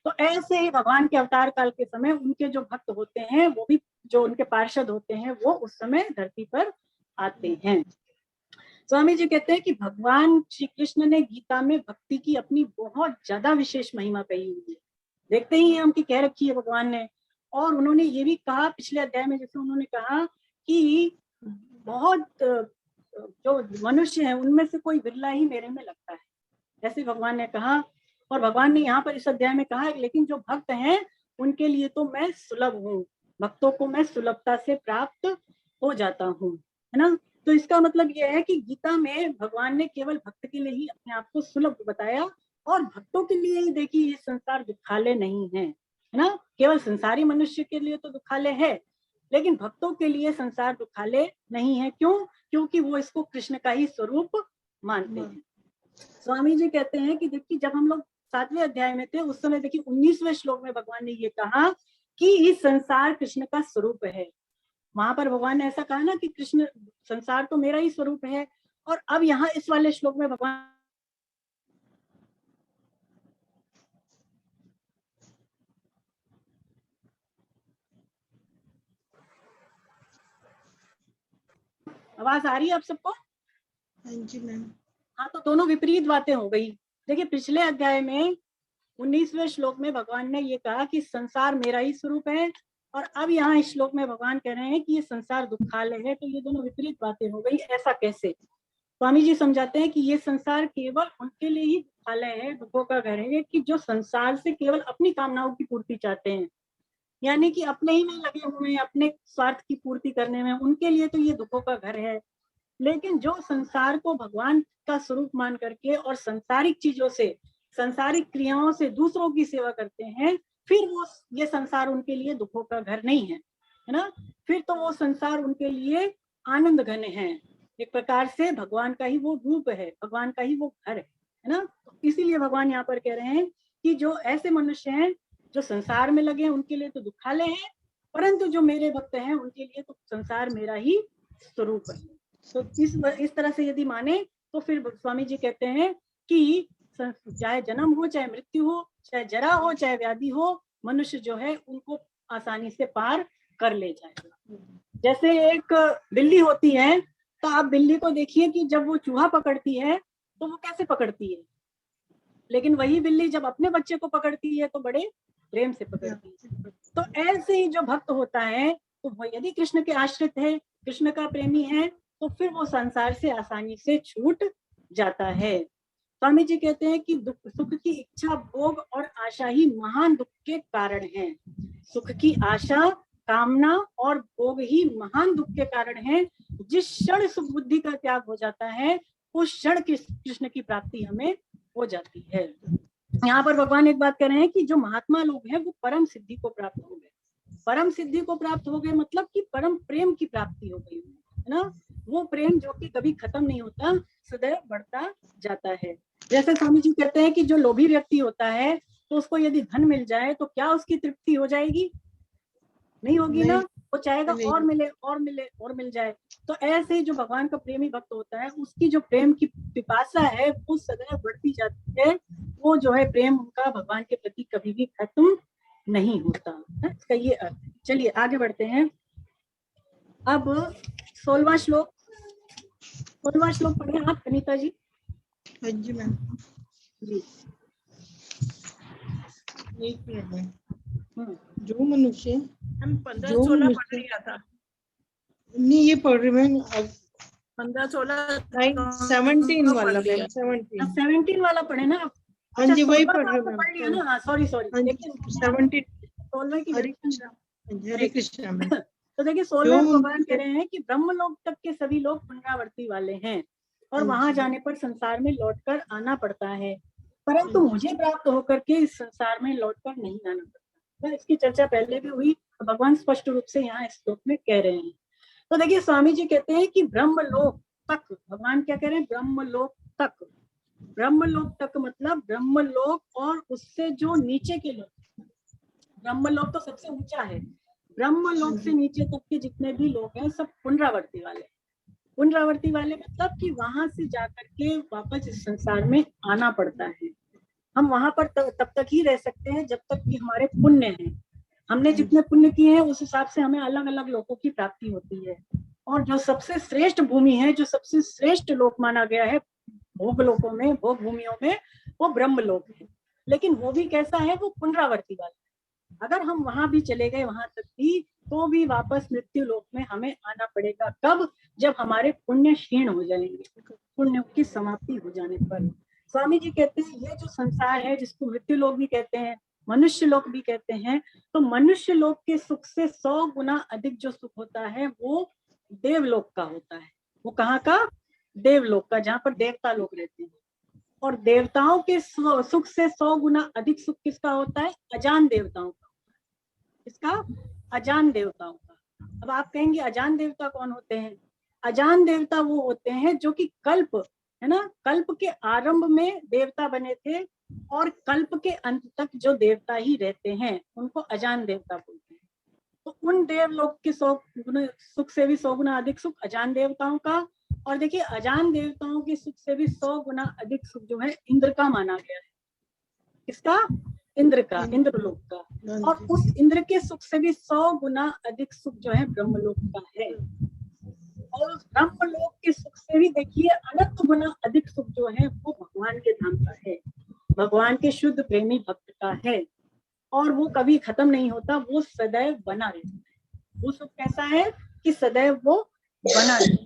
तो ऐसे ही भगवान के अवतार काल के समय उनके जो भक्त होते हैं, वो भी जो उनके पार्षद होते हैं, वो उस समय धरती पर आते हैं। स्वामी जी कहते हैं कि भगवान श्री कृष्ण ने गीता में भक्ति की अपनी बहुत ज्यादा विशेष महिमा कही हुई है। देखते ही हम कि कह रखी है भगवान ने। और उन्होंने ये भी कहा पिछले अध्याय में, जैसे उन्होंने कहा कि बहुत जो मनुष्य है उनमें से कोई बिरला ही मेरे में लगता है, ऐसे भगवान ने कहा। और भगवान ने यहाँ पर इस अध्याय में कहा लेकिन जो भक्त हैं उनके लिए तो मैं सुलभ हूँ, भक्तों को मैं सुलभता से प्राप्त हो जाता हूँ, है ना। तो इसका मतलब यह है कि गीता में भगवान ने केवल भक्त के लिए ही अपने आप को सुलभ बताया, और भक्तों के लिए ही देखिए ये संसार दुखालय नहीं है ना। केवल संसारी मनुष्य के लिए तो दुखालय है, लेकिन भक्तों के लिए संसार दुखालय नहीं है। क्यों? क्योंकि वो इसको कृष्ण का ही स्वरूप मानते हैं। स्वामी जी कहते हैं कि देखिए जब हम लोग 7वें अध्याय में थे उस समय देखिए 19वें श्लोक में भगवान ने ये कहा कि इस संसार कृष्ण का स्वरूप है। वहां पर भगवान ने ऐसा कहा ना कि कृष्ण, संसार तो मेरा ही स्वरूप है। और अब यहाँ इस वाले श्लोक में भगवान, आवाज आ रही है आप सबको? हाँ जी मैम। हाँ, तो दोनों विपरीत बातें हो गई। देखिए पिछले अध्याय में 19वें श्लोक में भगवान ने ये कहा कि संसार मेरा ही स्वरूप है, और अब यहाँ इस श्लोक में भगवान कह रहे हैं कि ये संसार दुखालय है। तो ये दोनों विपरीत बातें हो गई। ऐसा कैसे? स्वामी जी समझाते हैं कि ये संसार केवल उनके लिए ही दुखालय है, दुखों का घर है, कि जो संसार से केवल अपनी कामनाओं की पूर्ति चाहते हैं, यानी कि अपने ही में लगे हुए हैं, अपने स्वार्थ की पूर्ति करने में, उनके लिए तो ये दुखों का घर है। लेकिन जो संसार को भगवान का स्वरूप मान करके और संसारिक चीजों से, संसारिक क्रियाओं से दूसरों की सेवा करते हैं, फिर वो, ये संसार उनके लिए दुखों का घर नहीं है ना। फिर तो वो संसार उनके लिए आनंद घन है, एक प्रकार से भगवान का ही वो रूप है, भगवान का ही वो घर है ना। इसीलिए भगवान यहाँ पर कह रहे हैं कि जो ऐसे मनुष्य हैं जो संसार में लगे हैं उनके लिए तो दुखालय है, परंतु जो मेरे भक्त हैं उनके लिए तो संसार मेरा ही स्वरूप है। तो इस तरह से यदि माने तो फिर स्वामी जी कहते हैं कि चाहे जन्म हो, चाहे मृत्यु हो, चाहे जरा हो, चाहे व्याधि हो, मनुष्य जो है उनको आसानी से पार कर ले जाएगा। जैसे एक बिल्ली होती है, तो आप बिल्ली को देखिए कि जब वो चूहा पकड़ती है तो वो कैसे पकड़ती है, लेकिन वही बिल्ली जब अपने बच्चे को पकड़ती है तो बड़े प्रेम से पकड़ती है। तो ऐसे ही जो भक्त होता है, तो वो यदि कृष्ण के आश्रित है, कृष्ण का प्रेमी है, तो फिर वो संसार से आसानी से छूट जाता है। स्वामी जी कहते हैं कि दुख सुख की इच्छा, भोग और आशा ही महान दुख के कारण है। सुख की आशा, कामना और भोग ही महान दुख के कारण है। जिस क्षण सुख बुद्धि का त्याग हो जाता है, उस क्षण कृष्ण की प्राप्ति हमें हो जाती है। यहाँ पर भगवान एक बात कह रहे हैं कि जो महात्मा लोग हैं वो परम सिद्धि को प्राप्त हो गए। परम सिद्धि को प्राप्त हो गए मतलब कि परम प्रेम की प्राप्ति हो गई है ना। वो प्रेम जो कि कभी खत्म नहीं होता, सदैव बढ़ता जाता है। जैसे स्वामी जी कहते हैं कि जो लोभी व्यक्ति होता है, तो उसको यदि धन मिल जाए तो क्या उसकी तृप्ति हो जाएगी? नहीं होगी ना, वो चाहेगा और मिले और मिले और मिल जाए। तो ऐसे ही जो भगवान का प्रेमी भक्त होता है, उसकी जो प्रेम की पिपासा है वो सदैव बढ़ती जाती है। वो जो है प्रेम उनका भगवान के प्रति कभी भी खत्म नहीं होता। इसका ये अर्थ है। चलिए आगे बढ़ते हैं। अब 16वां श्लोक पढ़े आप अनीता जी। हाँ जी मैम जी। एक मिनट में। जो मनुष्य हम 15-16 पढ़ लिया था। नहीं ये पढ़ रही मैं 15-16 17 वाला मैम 17 वाला पढ़े ना आप? हाँ जी वही पढ़ रहे पढ़ लिया ना। हाँ सॉरी लेकिन 17 16 की हरे कृष्णा में। तो देखिए 16 भगवान कह रहे हैं कि ब्रह्मलोक तक के सभी लोग पुनरावर्ती वाले हैं और वहां जाने पर संसार में लौटकर आना पड़ता है, परंतु मुझे प्राप्त होकर के इस संसार में लौटकर नहीं आना पड़ता। तो इसकी चर्चा पहले भी हुई, तो भगवान स्पष्ट रूप से यहाँ इस श्लोक में कह रहे हैं। तो देखिए स्वामी जी कहते हैं कि ब्रह्मलोक तक, भगवान क्या कह रहे हैं? ब्रह्मलोक तक। ब्रह्मलोक तक मतलब ब्रह्मलोक और उससे जो नीचे के लोग, ब्रह्मलोक तो सबसे ऊंचा है, ब्रह्मलोक से नीचे तक के जितने भी लोग हैं सब पुनरावर्ती वाले। पुनरावर्ती वाले मतलब कि वहां से जाकर के वापस इस संसार में आना पड़ता है। हम वहां पर तब तक ही रह सकते हैं जब तक कि हमारे पुण्य हैं। हमने जितने पुण्य किए हैं उस हिसाब से हमें अलग अलग लोकों की प्राप्ति होती है। और जो सबसे श्रेष्ठ भूमि है, जो सबसे श्रेष्ठ लोक माना गया है भोग लोकों में, भोग भूमियों में, वो ब्रह्मलोक है। लेकिन वो भी कैसा है? वो पुनरावर्ती वाला। अगर हम वहां भी चले गए वहां तक भी, तो भी वापस मृत्यु लोक में हमें आना पड़ेगा। कब? जब हमारे पुण्य क्षीण हो जाएंगे, पुण्य की समाप्ति हो जाने पर। स्वामी जी कहते हैं ये जो संसार है जिसको मृत्यु लोक भी कहते हैं, मनुष्य लोक भी कहते हैं, तो मनुष्य लोक के सुख से 100 गुना अधिक जो सुख होता है वो देवलोक का होता है। वो कहाँ का? देवलोक का, जहाँ पर देवता लोग रहते हैं। और देवताओं के सुख से 100 गुना अधिक सुख किसका होता है? अजान देवताओं का। इसका अजान देवताओं का। अब आप कहेंगे अजान देवता कौन होते हैं? अजान देवता वो होते हैं जो कि कल्प है ना, कल्प के आरंभ में देवता बने थे और कल्प के अंत तक जो देवता ही रहते हैं उनको अजान देवता बोलते हैं। तो उन देवलोक के 100 गुना सुख से भी 100 गुना अधिक सुख अजान देवताओं का। और देखिए अजान देवताओं के सुख से भी 100 गुना अधिक सुख जो है इंद्र का माना गया है। किसका? इंद्र का, इंद्रलोक का। और उस इंद्र के सुख से भी 100 गुना अधिक सुख जो है ब्रह्मलोक का है। और ब्रह्मलोक के सुख से भी देखिए अनंत गुना अधिक सुख जो है वो भगवान के धाम का है, भगवान के शुद्ध प्रेमी भक्त का है। और वो कभी खत्म नहीं होता, वो सदैव बना रहता है। वो सुख कैसा है कि सदैव वो बना रहता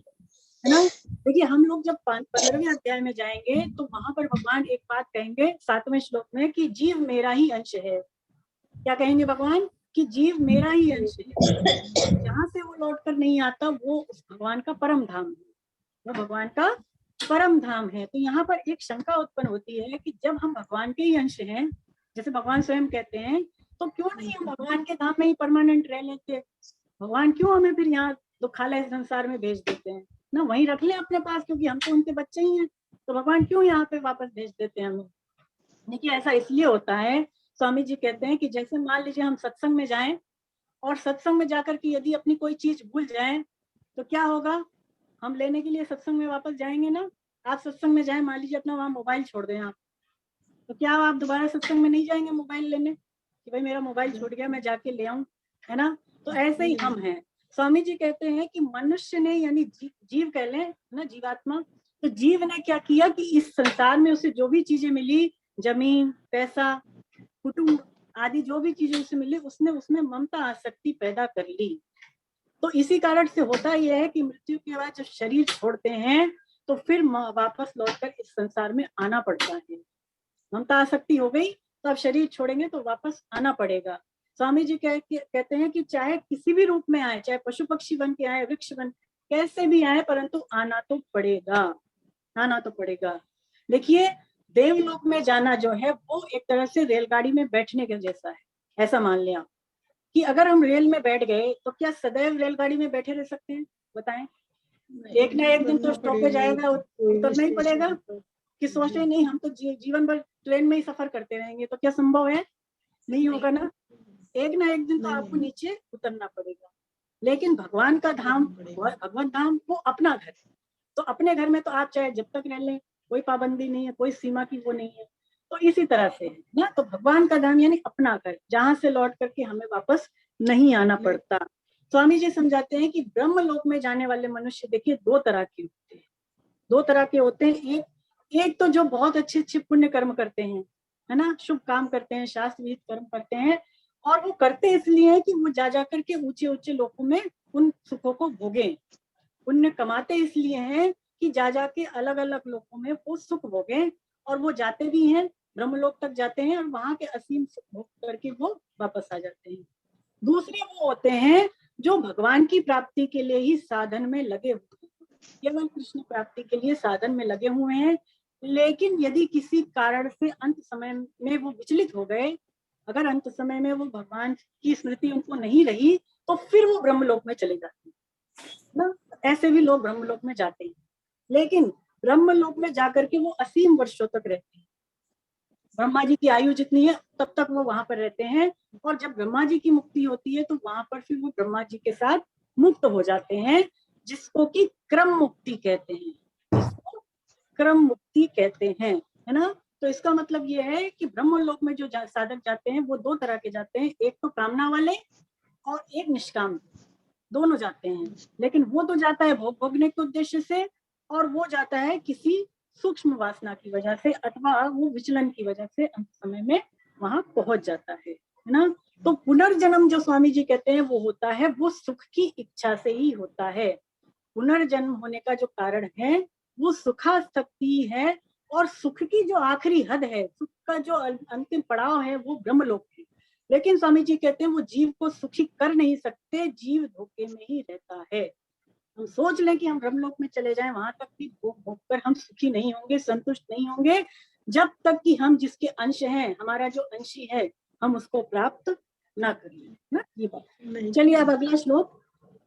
है ना। देखिए हम लोग जब 15वें अध्याय में जाएंगे तो वहां पर भगवान एक बात कहेंगे 7वें श्लोक में कि जीव मेरा ही अंश है। क्या कहेंगे भगवान? कि जीव मेरा ही अंश है। जहां से वो लौट कर नहीं आता वो उस भगवान का परम धाम है, वो भगवान का परम धाम है। तो यहाँ पर एक शंका उत्पन्न होती है कि जब हम भगवान के ही अंश हैं, जैसे भगवान स्वयं कहते हैं, तो क्यों नहीं हम भगवान के धाम में ही परमानेंट रह लेते? भगवान क्यों हमें फिर यहाँ दुखालय संसार में भेज देते हैं ना? वहीं रख लें अपने पास, क्योंकि हम तो उनके बच्चे ही हैं। तो भगवान क्यों यहाँ पे वापस भेज देते हैं हमें? देखिए ऐसा इसलिए होता है, स्वामी जी कहते हैं कि जैसे मान लीजिए हम सत्संग में जाएं और सत्संग में जाकर के यदि अपनी कोई चीज भूल जाएं तो क्या होगा, हम लेने के लिए सत्संग में वापस जाएंगे ना। आप सत्संग में जाएं, मान लीजिए अपना वहां मोबाइल छोड़ दें आप, तो क्या आप दोबारा सत्संग में नहीं जाएंगे मोबाइल लेने कि भाई मेरा मोबाइल छूट गया मैं जाके ले आऊं, है ना। तो ऐसे ही हम हैं। स्वामी जी कहते हैं कि मनुष्य ने यानी जीव कह लें ना, जीवात्मा, तो जीव ने क्या किया कि इस संसार में उसे जो भी चीजें मिली, जमीन, पैसा, कुटुंब आदि जो भी चीजें उसे मिली, उसने उसमें ममता आसक्ति पैदा कर ली। तो इसी कारण से होता यह है कि मृत्यु के बाद जब शरीर छोड़ते हैं तो फिर वापस लौटकर इस संसार में आना पड़ता है। ममता आसक्ति हो गई तो अब शरीर छोड़ेंगे तो वापस आना पड़ेगा। स्वामी जी कहते हैं कि चाहे किसी भी रूप में आए, चाहे पशु पक्षी बन के आए, वृक्ष बन, कैसे भी आए, परंतु आना तो पड़ेगा, आना तो पड़ेगा। देखिए देवलोक में जाना जो है वो एक तरह से रेलगाड़ी में बैठने के जैसा है। ऐसा मान लिया कि अगर हम रेल में बैठ गए तो क्या सदैव रेलगाड़ी में बैठे रह सकते हैं, बताएं। एक ना एक दिन तो स्टॉपेज आएगा, उतरना ही पड़ेगा। कि सोचे नहीं हम तो जीवन भर ट्रेन में ही सफर करते रहेंगे, तो क्या संभव है, नहीं होगा ना। एक ना एक दिन तो आपको नीचे उतरना पड़ेगा। लेकिन भगवान का धाम, भगवान धाम वो अपना घर, तो अपने घर में तो आप चाहे जब तक रह लें, कोई पाबंदी नहीं है, कोई सीमा की वो नहीं है। तो इसी तरह से ना, तो भगवान का धाम यानी अपना घर, जहां से लौट करके हमें वापस नहीं आना पड़ता। स्वामी जी समझाते हैं कि ब्रह्म लोक में जाने वाले मनुष्य देखिए दो तरह के होते हैं, दो तरह के होते हैं। एक तो जो बहुत अच्छे अच्छे पुण्य कर्म करते हैं, है ना, शुभ काम करते हैं, शास्त्र विहित कर्म करते हैं, और वो करते इसलिए है कि वो जा जाकर के ऊंचे ऊंचे लोकों में उन सुखों को भोगे। पुण्य कमाते इसलिए हैं कि जा जाके अलग अलग लोकों में वो सुख भोगे, और वो जाते भी हैं, ब्रह्मलोक तक जाते हैं और वहां के असीम सुख भोग करके वो वापस आ जाते हैं। दूसरे वो होते हैं जो भगवान की प्राप्ति के लिए ही साधन में लगे हुए हैं, केवल कृष्ण प्राप्ति के लिए साधन में लगे हुए हैं। लेकिन यदि किसी कारण से अंत समय में वो विचलित हो गए, अगर अंत समय में वो भगवान की स्मृति उनको नहीं रही, तो फिर वो ब्रह्मलोक में चले जाते हैं ना। ऐसे भी लोग ब्रह्मलोक में जाते हैं, लेकिन ब्रह्मलोक में जाकर के वो असीम वर्षों तक रहते हैं। ब्रह्मा जी की आयु जितनी है तब तक वो वहां पर रहते हैं, और जब ब्रह्मा जी की मुक्ति होती है तो वहां पर फिर वो ब्रह्मा जी के साथ मुक्त हो जाते हैं, जिसको कि क्रम मुक्ति कहते हैं, जिसको क्रम मुक्ति कहते हैं, है ना। तो इसका मतलब ये है कि ब्रह्मलोक में जो साधक जाते हैं वो दो तरह के जाते हैं, एक तो कामना वाले और एक निष्काम, दोनों जाते हैं। लेकिन वो तो जाता है भोग भोगने के उद्देश्य से, और वो जाता है किसी सूक्ष्म वासना की वजह से, अथवा वो विचलन की वजह से अंत समय में वहां पहुंच जाता है ना। तो पुनर्जन्म जो स्वामी जी कहते हैं वो होता है, वो सुख की इच्छा से ही होता है। पुनर्जन्म होने का जो कारण है वो सुखासक्ति है, और सुख की जो आखिरी हद है, सुख का जो अंतिम पड़ाव है वो ब्रह्मलोक है। लेकिन स्वामी जी कहते हैं वो जीव को सुखी कर नहीं सकते, जीव धोखे में ही रहता है। हम सोच लें कि हम ब्रह्मलोक में चले जाएं, वहां तक भी भोग भोग कर हम सुखी नहीं होंगे, संतुष्ट नहीं होंगे, जब तक कि हम जिसके अंश हैं, हमारा जो अंशी है, हम उसको प्राप्त ना कर लें ना, ये बात। चलिए अब अगला श्लोक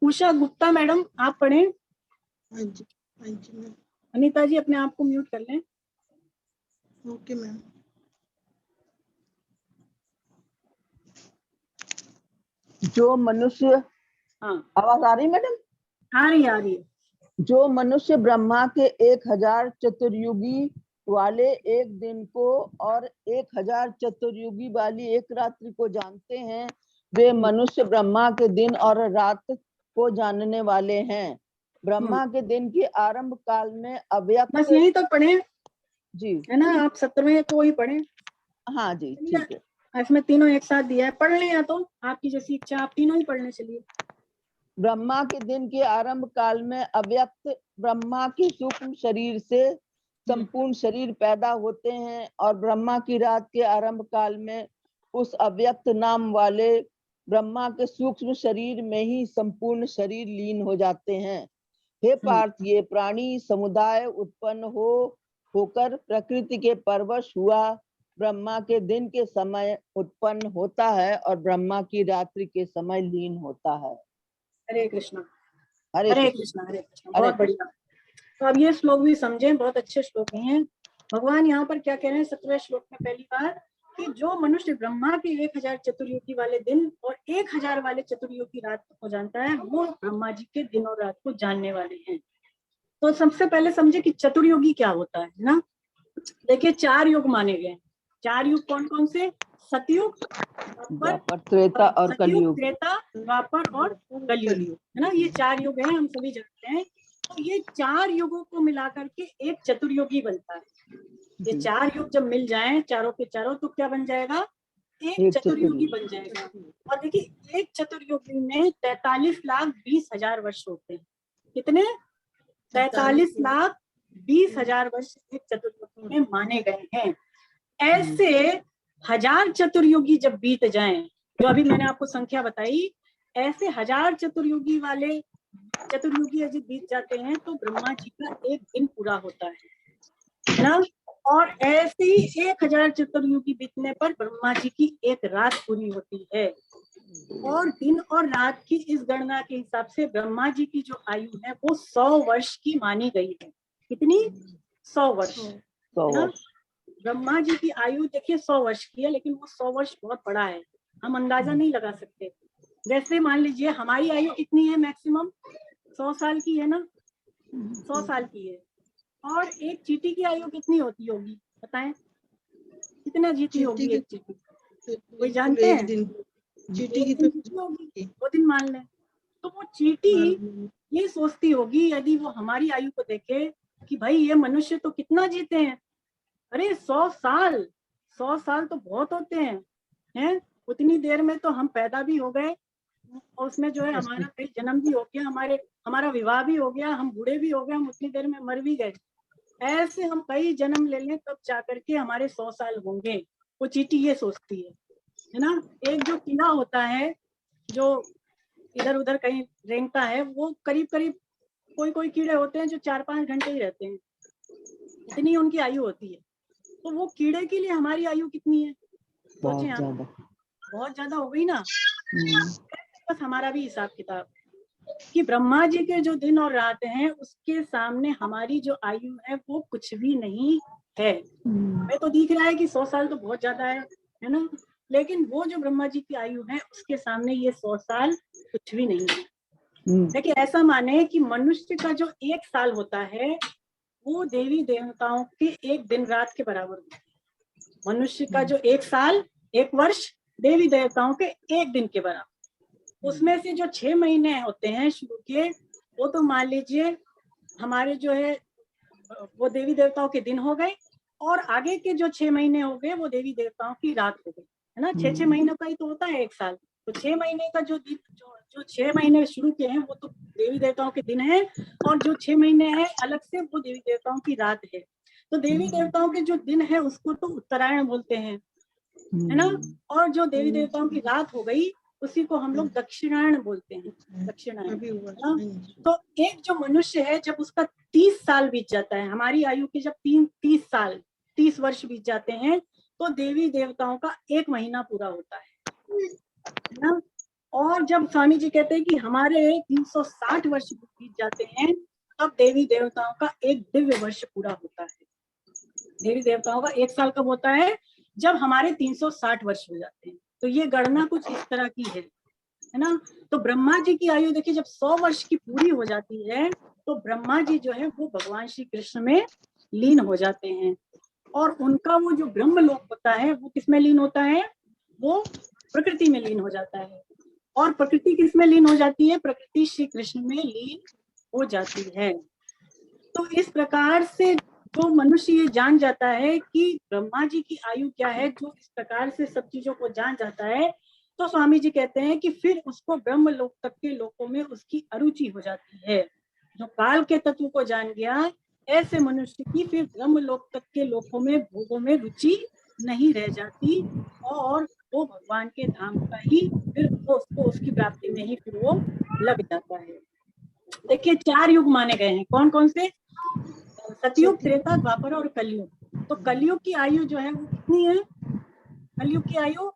उषा गुप्ता मैडम आप पढ़ें। हाँ जी, हाँ जी मैम। अनीता जी अपने आप को म्यूट कर लें। Okay ma'am. जो मनुष्य, हाँ आवाज आ रही मैडम? आ रही है। जो मनुष्य ब्रह्मा के 1000 चतुर्युगी वाले एक दिन को और 1000 चतुर्युगी वाली एक रात्रि को जानते हैं, वे मनुष्य ब्रह्मा के दिन और रात को जानने वाले हैं। ब्रह्मा के दिन के आरंभ काल में अव्यक्त, बस यही तक पढ़े जी है ना, आप 17वें को ही पढ़े। हाँ जी ठीक है। इसमें तीनों एक साथ दिया है, पढ़ लें, या तो आपकी जैसी इच्छा, आप तीनों ही पढ़ने चलिए। ब्रह्मा के दिन के आरंभ काल में अव्यक्त ब्रह्मा के सूक्ष्म शरीर से संपूर्ण शरीर पैदा होते हैं, और ब्रह्मा की रात के आरंभ काल में उस अव्यक्त नाम वाले ब्रह्मा के सूक्ष्म शरीर में ही संपूर्ण शरीर लीन हो जाते हैं। हे पार्थ, ये प्राणी समुदाय उत्पन्न होकर प्रकृति के परवश हुआ ब्रह्मा के दिन के समय उत्पन्न होता है और ब्रह्मा की रात्रि के समय लीन होता है। हरे कृष्णा। हरे हरे कृष्ण। कृष्णा। हरे कृष्णा। बहुत बढ़िया। तो अब ये श्लोक भी समझें, बहुत अच्छे श्लोक हैं। भगवान यहाँ पर क्या कह रहे हैं 17वें श्लोक में पहली बार, कि जो मनुष्य ब्रह्मा के 1000 चतुर्युगी वाले दिन और 1000 वाले चतुर्युगी रात को जानता है, वो ब्रह्मा जी के दिन और रात को जानने वाले हैं। तो सबसे पहले समझे कि चतुर्युगी क्या होता है ना। देखिए 4 युग माने गए। 4 युग कौन कौन से? सतयुग, द्वापर, त्रेता और कलयुग। त्रेता, द्वापर और कलयुग, है ना। ये 4 युग हैं, हम सभी जानते हैं। तो ये 4 युगों को मिलाकर के एक चतुर्युगी बनता है। ये 4 युग जब मिल जाएं चारों के चारों, तो क्या बन जाएगा? एक चतुर्युगी बन जाएगा। और देखिए एक चतुर्युगी में 43,20,000 वर्ष होते हैं। कितने? 43,20,000 वर्ष एक चतुर्युगी में माने गए हैं। ऐसे 1000 चतुर्युगी जब बीत जाएं, जो अभी मैंने आपको संख्या बताई, ऐसे 1000 चतुर्युगी वाले चतुर्युगी जब बीत जाते हैं तो ब्रह्मा जी का एक दिन पूरा होता है ना। और ऐसे ही 1000 चतुर्युगी बीतने पर ब्रह्मा जी की एक रात पूरी होती है। और दिन और रात की इस गणना के हिसाब से ब्रह्मा जी की जो आयु है वो 100 वर्ष की मानी गई है। कितनी? 100 वर्ष, है ना। ब्रह्मा जी की आयु देखिए 100 वर्ष की है, लेकिन वो 100 वर्ष बहुत बड़ा है, हम अंदाजा नहीं लगा सकते। जैसे मान लीजिए हमारी आयु कितनी है? मैक्सिमम 100 साल की है ना, 100 साल की है। और एक चींटी की आयु कितनी होती होगी बताएं? कितना जीती होगी एक चींटी? कोई जानते हैं? चींटी की तो होगी, 2 दिन मान लें। तो वो चींटी ये सोचती होगी यदि वो हमारी आयु को देखे कि भाई ये मनुष्य तो कितना जीते हैं, अरे 100 साल, 100 साल तो बहुत होते हैं, उतनी देर में तो हम पैदा भी हो गए, और उसमें जो है हमारा कई जन्म भी हो गया, हमारा विवाह भी हो गया, हम बूढ़े भी हो गए, हम उतनी देर में मर भी गए। ऐसे हम कई जन्म ले लें तब जाकर के हमारे 100 साल होंगे। वो चींटी ये सोचती है ना। एक जो कीड़ा होता है जो इधर उधर कहीं रेंगता है, वो करीब करीब कोई कीड़े होते हैं जो 4-5 घंटे ही रहते हैं, इतनी उनकी आयु होती है। तो वो कीड़े के लिए हमारी आयु कितनी है? सोचें आप, बहुत ज्यादा हो गई ना। बस हमारा भी हिसाब किताब कि ब्रह्मा जी के जो दिन और रात हैं उसके सामने हमारी जो आयु है वो कुछ भी नहीं है। हमें तो दिख रहा है कि 100 साल तो बहुत ज्यादा है ना, लेकिन वो जो ब्रह्मा जी की आयु है उसके सामने ये 100 साल कुछ भी नहीं है। देखिए ऐसा माने कि मनुष्य का जो 1 साल होता है वो देवी देवताओं के 1 दिन रात के बराबर होता है। मनुष्य का जो 1 साल, 1 वर्ष देवी देवताओं के 1 दिन के बराबर। उसमें से जो 6 महीने होते हैं शुरू के, वो तो मान लीजिए हमारे जो है वो देवी देवताओं के दिन हो गए, और आगे के जो 6 महीने हो गए वो देवी देवताओं की रात हो गई, है ना। 6 महीनों का ही तो होता है 1 साल। तो 6 महीने का जो 6 महीने शुरू के हैं वो तो देवी देवताओं के दिन है, और जो 6 महीने हैं अलग से वो देवी देवताओं की रात है। तो देवी देवताओं के जो दिन है उसको तो उत्तरायण बोलते हैं, है ना। और जो देवी देवताओं की रात हो गई उसी को हम लोग दक्षिणायन बोलते हैं, दक्षिणायन। तो एक जो मनुष्य है जब उसका 30 साल बीत जाता है, हमारी आयु के जब 30 वर्ष बीत जाते हैं, तो देवी देवताओं का 1 महीना पूरा होता है ना। और जब स्वामी जी कहते हैं कि हमारे 360 वर्ष बीत जाते हैं, तब देवी देवताओं का 1 दिव्य वर्ष पूरा होता है। देवी देवताओं का 1 साल कब होता है? जब हमारे 360 वर्ष हो जाते हैं। तो ये गणना कुछ इस तरह की है ना। तो ब्रह्मा जी की आयु देखिए जब 100 वर्ष की पूरी हो जाती है तो ब्रह्मा जी जो है वो भगवान श्री कृष्ण में लीन हो जाते हैं, और उनका वो जो ब्रह्म लोक होता है वो किसमें लीन होता है? वो प्रकृति में लीन हो जाता है। और प्रकृति किसमें लीन हो जाती है? प्रकृति श्री कृष्ण में लीन हो जाती है। तो इस प्रकार से जो मनुष्य ये जान जाता है कि ब्रह्मा जी की आयु क्या है, जो इस प्रकार से सब चीजों को जान जाता है, तो स्वामी जी कहते हैं कि फिर उसको ब्रह्म लोक तक के लोकों में उसकी अरुचि हो जाती है। जो काल के तत्व को जान गया, ऐसे मनुष्य की फिर ब्रह्म लोक तक के लोकों में भोगों में रुचि नहीं रह जाती, और वो भगवान के धाम का ही फिर वो उसको उसकी प्राप्ति में ही फिर वो लग जाता है। देखिए 4 युग माने गए हैं, कौन कौन से? सतयुग, त्रेता, द्वापर और कलयुग। तो कलयुग की आयु जो है वो कितनी है? कलयुग की आयु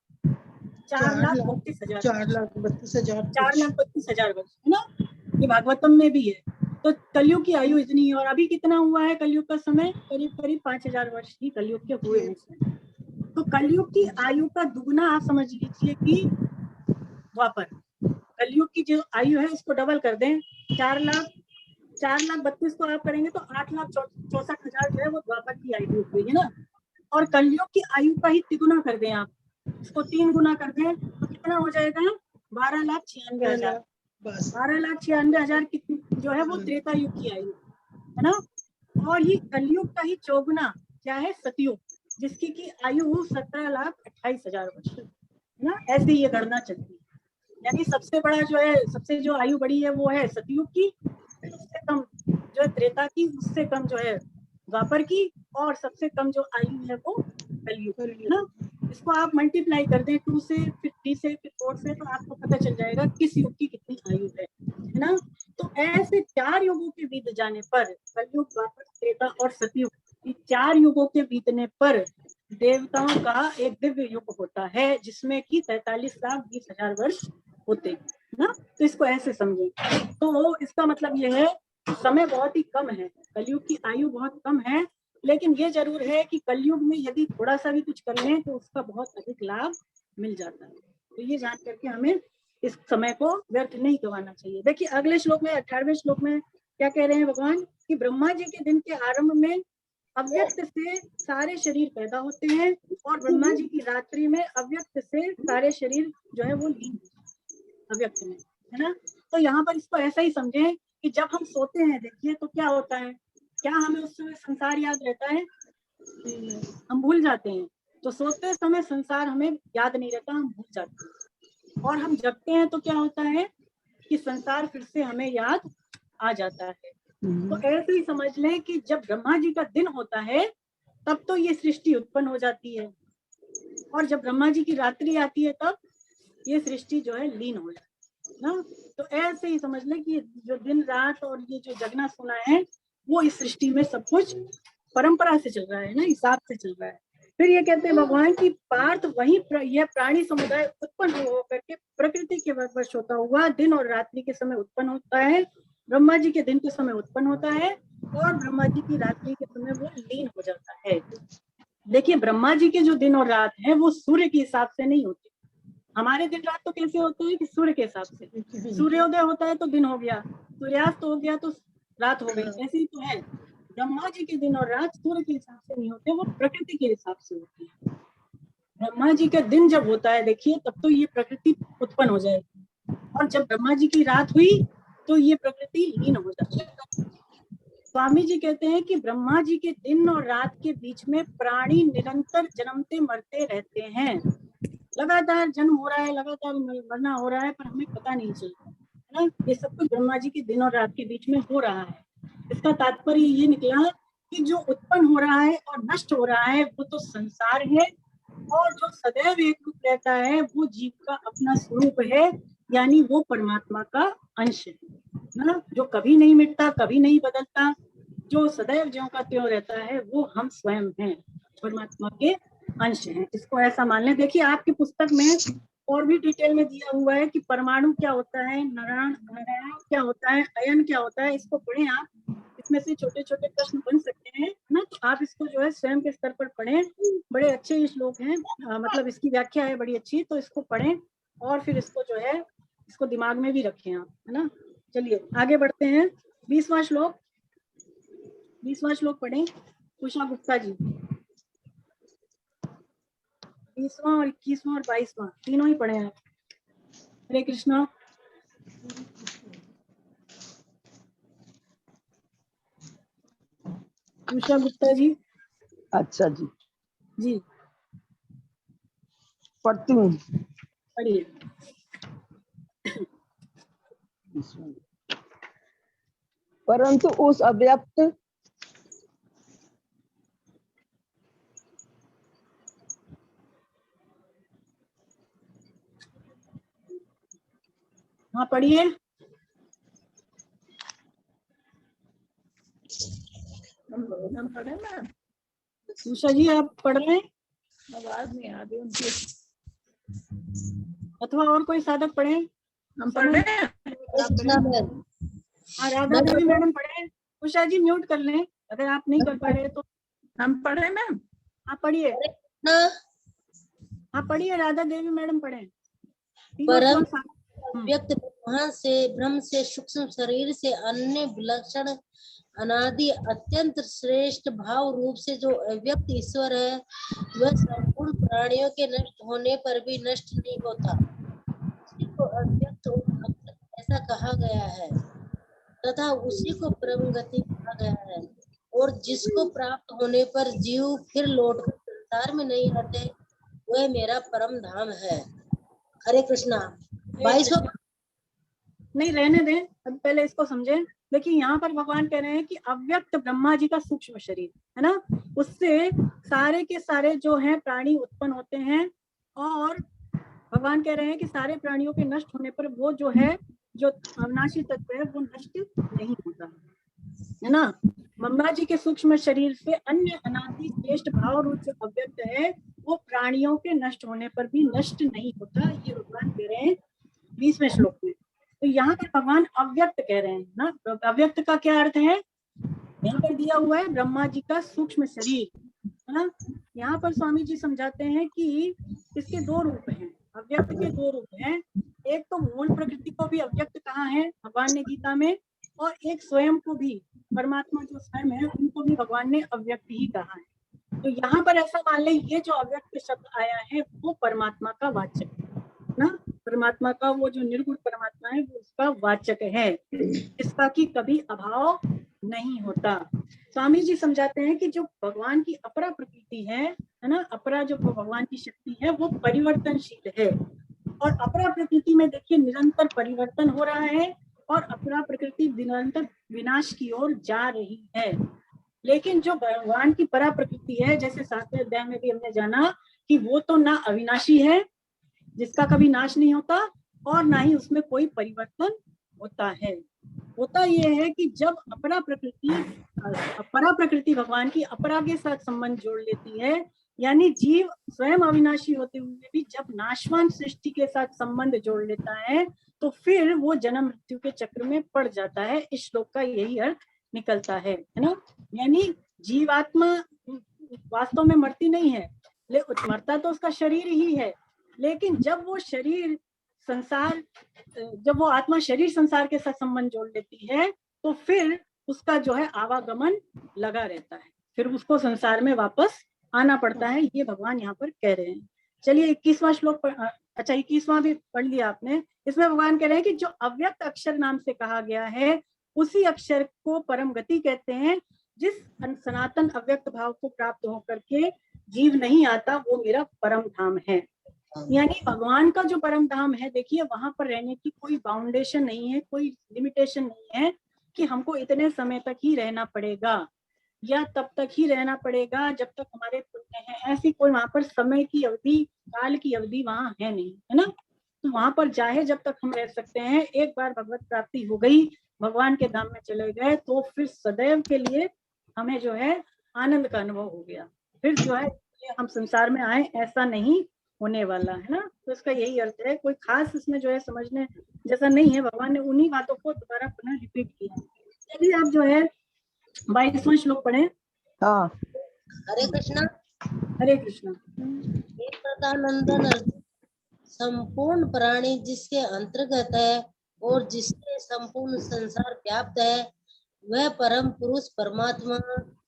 4,32,000 वर्ष है ना। ये भागवतम में भी है। तो कलयुग की आयु इतनी है, और अभी कितना हुआ है कलयुग का समय? करीब करीब 5000 वर्ष ही कलयुग के हुए हैं। तो कलयुग की आयु का दुगना आप समझ लीजिए कि द्वापर। कलयुग की जो आयु है इसको डबल कर दें, 4,32,000 को आप करेंगे तो 8,64,000 जो है वो द्वापर की आयु हुई है ना। और कलयुग की आयु का ही तिगुना कर दें आप, इसको 3 गुना कर दें तो कितना हो जाएगा? 12,96,000। बस 12,96,000 कितनी जो है वो त्रेता युग की आयु है ना। और ये कलयुग का ही चौगुना क्या है? सतयुग, जिसकी की आयु 17,28,000 वर्ष है ना। ऐसे ये गणना चलती है। यानी सबसे बड़ा जो है, सबसे जो आयु बड़ी है वो है सतयुग की, उससे कम जो है त्रेता की, उससे कम जो है द्वापर की, और सबसे कम जो आयु है वो कलयुग है ना। इसको आप मल्टीप्लाई कर दें 2 से, फिर 3 से, फिर 4 से, तो आपको पता चल जाएगा किस युग की कितनी आयु है ना। तो ऐसे 4 युगों के बीत जाने पर, कलयुग, द्वापर, त्रेता और सतयुग, ये 4 युगों के बीतने पर देवताओं का एक दिव्य युग होता है, जिसमें कि 43,20,000 वर्ष होते हैं ना। तो इसको ऐसे समझें। तो इसका मतलब यह है समय बहुत ही कम है, कलयुग की आयु बहुत कम है, लेकिन ये जरूर है कि कलयुग में यदि थोड़ा सा भी कुछ कर लें तो उसका बहुत अधिक लाभ मिल जाता है। तो ये जान करके हमें इस समय को व्यर्थ नहीं गंवाना चाहिए। देखिए अगले श्लोक में, 18वें श्लोक में क्या कह रहे हैं भगवान कि ब्रह्मा जी के दिन के आरंभ में अव्यक्त से सारे शरीर पैदा होते हैं, और ब्रह्मा जी की रात्रि में अव्यक्त से सारे शरीर जो है वो लीन अव्यक्त में है ना। तो यहाँ पर इसको ऐसा ही समझें कि जब हम सोते हैं, देखिए तो क्या होता है, क्या हमें उस समय संसार याद रहता है? हम भूल जाते हैं। तो सोते समय संसार हमें याद नहीं रहता, हम भूल जाते हैं। और हम जगते हैं तो क्या होता है कि संसार फिर से हमें याद आ जाता है। तो ऐसे ही समझ लें कि जब ब्रह्मा जी का दिन होता है तब तो ये सृष्टि उत्पन्न हो जाती है, और जब ब्रह्मा जी की रात्रि आती है तब ये सृष्टि जो है लीन हो जाती है ना। तो ऐसे ही समझ लें कि जो दिन रात और ये जो जगना सोना है वो इस सृष्टि में सब कुछ परंपरा से चल रहा है ना, हिसाब से चल रहा है। फिर ये कहते हैं भगवान की पार्थ वही यह प्राणी समुदाय उत्पन्न होकर के प्रकृति के वश होता हुआ दिन और रात्रि के समय उत्पन्न होता है, ब्रह्मा जी के दिन के समय उत्पन्न होता है, और ब्रह्मा जी की रात्रि के समय वो लीन हो जाता है। देखिए ब्रह्मा जी के जो दिन और रात है वो सूर्य के हिसाब से नहीं होते। हमारे दिन रात तो कैसे होते हैं कि सूर्य के हिसाब से, सूर्योदय होता है तो दिन हो गया, सूर्यास्त हो गया तो रात हो गई, ऐसे ही तो है। ब्रह्मा जी के दिन और रात सूर्य के हिसाब से नहीं होते, वो प्रकृति के हिसाब से होते हैं। ब्रह्मा जी का दिन जब होता है देखिए तब तो ये प्रकृति उत्पन्न हो जाएगी, और जब ब्रह्मा जी की रात हुई तो ये प्रकृति लीन हो जाती है। स्वामी जी कहते हैं कि ब्रह्मा जी के दिन और रात के बीच में प्राणी निरंतर जन्मते मरते रहते हैं। लगातार जन्म हो रहा है, लगातार मरना हो रहा है, पर हमें पता नहीं चलता है ना। ये सब कुछ ब्रह्मा जी के दिन और रात के बीच में हो रहा है। इसका तात्पर्य ये निकला कि जो उत्पन्न हो रहा है और नष्ट हो रहा है वो तो संसार है, और जो सदैव एक रूप रहता है वो जीव का अपना स्वरूप है, यानी वो परमात्मा का अंश है ना, जो कभी नहीं मिटता, कभी नहीं बदलता, जो सदैव ज्यों का त्यों रहता है, वो हम स्वयं हैं, परमात्मा के अंश हैं। इसको ऐसा मान लें। देखिए आपकी पुस्तक में और भी डिटेल में दिया हुआ है कि परमाणु क्या होता है, नारायण क्या होता है, अयन क्या होता है। इसको पढ़ें आप, इसमें से छोटे छोटे प्रश्न बन सकते हैं ना, तो आप इसको जो है स्वयं के स्तर पर पढ़ें। बड़े अच्छे श्लोक हैं, मतलब इसकी व्याख्या है बड़ी अच्छी, तो इसको पढ़ें और फिर इसको जो है इसको दिमाग में भी रखें आप, है ना। चलिए आगे बढ़ते हैं। 20वां श्लोक पढ़ें उषा गुप्ता जी। 20वां और 21वां और 22वां तीनों ही पढ़े हैं। हरे कृष्णा। उषा गुप्ता जी। अच्छा जी, जी पढ़ती हूँ। पढ़िए। परंतु उस अव्यक्त हाँ पढ़िए। हम पढ़े ना, उषा जी आप पढ़ रहे हैं आवाज नहीं आ रही उनकी। अथवा और कोई साधक पढ़े? हम पढ़े हैं। हाँ, राधा देवी मैडम पढ़े। उषा जी म्यूट कर लें अगर आप नहीं कर पा रहे तो। हम पढ़े मैम। आप पढ़िए, ना आप पढ़िए, राधा देवी मैडम पढ़े। तीनों परम श्लोक साथ। व्यक्त ब्रह्म से सूक्ष्म शरीर से अन्य विलक्षण अनादि अत्यंत श्रेष्ठ भाव रूप से जो अव्यक्त ईश्वर है वह संपूर्ण प्राणियों के नष्ट होने पर भी नष्ट नहीं होता। उसी को अव्यक्त और अक्षर ऐसा कहा गया है तथा उसी को परम गति कहा गया है, और जिसको प्राप्त होने पर जीव फिर लौटकर संसार में नहीं आते, वह मेरा परम धाम है। हरे कृष्णा। 22वां नहीं रहने दें, अब पहले इसको समझें। देखिए यहाँ पर भगवान कह रहे हैं कि अव्यक्त ब्रह्मा जी का सूक्ष्म शरीर है ना, उससे सारे के सारे जो हैं प्राणी उत्पन्न होते हैं, और भगवान कह रहे हैं कि सारे प्राणियों के नष्ट होने पर वो जो है, जो अविनाशी तत्व है, वो नष्ट नहीं होता है ना। ब्रह्मा जी के सूक्ष्म शरीर से अन्य अनादि श्रेष्ठ भाव रूप जो अव्यक्त है वो प्राणियों के नष्ट होने पर भी नष्ट नहीं होता, ये भगवान कह रहे हैं 20वें श्लोक में। तो यहाँ पर भगवान अव्यक्त कह रहे हैं ना। तो अव्यक्त का क्या अर्थ है, यहाँ पर दिया हुआ है ब्रह्मा जी का सूक्ष्म शरीर है ना। यहाँ पर स्वामी जी समझाते हैं कि इसके दो रूप हैं, अव्यक्त के दो रूप हैं। एक तो मूल प्रकृति को भी अव्यक्त कहा है भगवान ने गीता में, और एक स्वयं को भी, परमात्मा जो स्वयं है उनको भी भगवान ने अव्यक्त ही कहा है। तो यहाँ पर ऐसा मान लें, ये जो अव्यक्त शब्द आया है वो परमात्मा का वाचक है ना। परमात्मा का वो जो निर्गुण परमात्मा है वो उसका वाचक है, इसका की कभी अभाव नहीं होता। स्वामी जी समझाते हैं कि जो भगवान की अपरा प्रकृति है ना, अपरा जो भगवान की शक्ति है वो परिवर्तनशील है, और अपरा प्रकृति में देखिए निरंतर परिवर्तन हो रहा है, और अपरा प्रकृति निरंतर विनाश की ओर जा रही है। लेकिन जो भगवान की परा प्रकृति है, जैसे 7वें अध्याय में भी हमने जाना कि वो तो ना अविनाशी है जिसका कभी नाश नहीं होता, और ना ही उसमें कोई परिवर्तन होता है। होता यह है कि जब अपरा प्रकृति भगवान की अपरा के साथ संबंध जोड़ लेती है, यानी जीव स्वयं अविनाशी होते हुए भी जब नाशवान सृष्टि के साथ संबंध जोड़ लेता है तो फिर वो जन्म मृत्यु के चक्र में पड़ जाता है। इस श्लोक का यही अर्थ निकलता है ना। यानी जीवात्मा वास्तव में मरती नहीं है, मरता तो उसका शरीर ही है, लेकिन जब वो शरीर संसार, जब वो आत्मा शरीर संसार के साथ संबंध जोड़ लेती है तो फिर उसका जो है आवागमन लगा रहता है, फिर उसको संसार में वापस आना पड़ता है, ये भगवान यहाँ पर कह रहे हैं। चलिए 21वां श्लोक अच्छा 21वां भी पढ़ लिया आपने। इसमें भगवान कह रहे हैं कि जो अव्यक्त अक्षर नाम से कहा गया है उसी अक्षर को परम गति कहते हैं। जिस सनातन अव्यक्त भाव को प्राप्त होकर के जीव नहीं आता वो मेरा परम धाम है। यानी भगवान का जो परम धाम है, देखिए वहां पर रहने की कोई बाउंडेशन नहीं है, कोई लिमिटेशन नहीं है कि हमको इतने समय तक ही रहना पड़ेगा या तब तक ही रहना पड़ेगा जब तक हमारे पुण्य है। ऐसी कोई वहां पर समय की अवधि, काल की अवधि वहां है नहीं, है ना। तो वहां पर चाहे जब तक हम रह सकते हैं। एक बार भगवत प्राप्ति हो गई, भगवान के धाम में चले गए, तो फिर सदैव के लिए हमें जो है आनंद का अनुभव हो गया। फिर जो है हम संसार में आए ऐसा नहीं होने वाला है ना। तो इसका यही अर्थ है, कोई खास इसमें जो है समझने जैसा नहीं है। भगवान ने उन्हीं बातों को दोबारा पुनः रिपीट किया। चलिए आप जो है 22वां श्लोक पढ़े। हाँ। हरे कृष्णा। हरे कृष्णा। नंदन संपूर्ण प्राणी जिसके अंतर्गत है और जिससे संपूर्ण संसार व्याप्त है वह परम पुरुष परमात्मा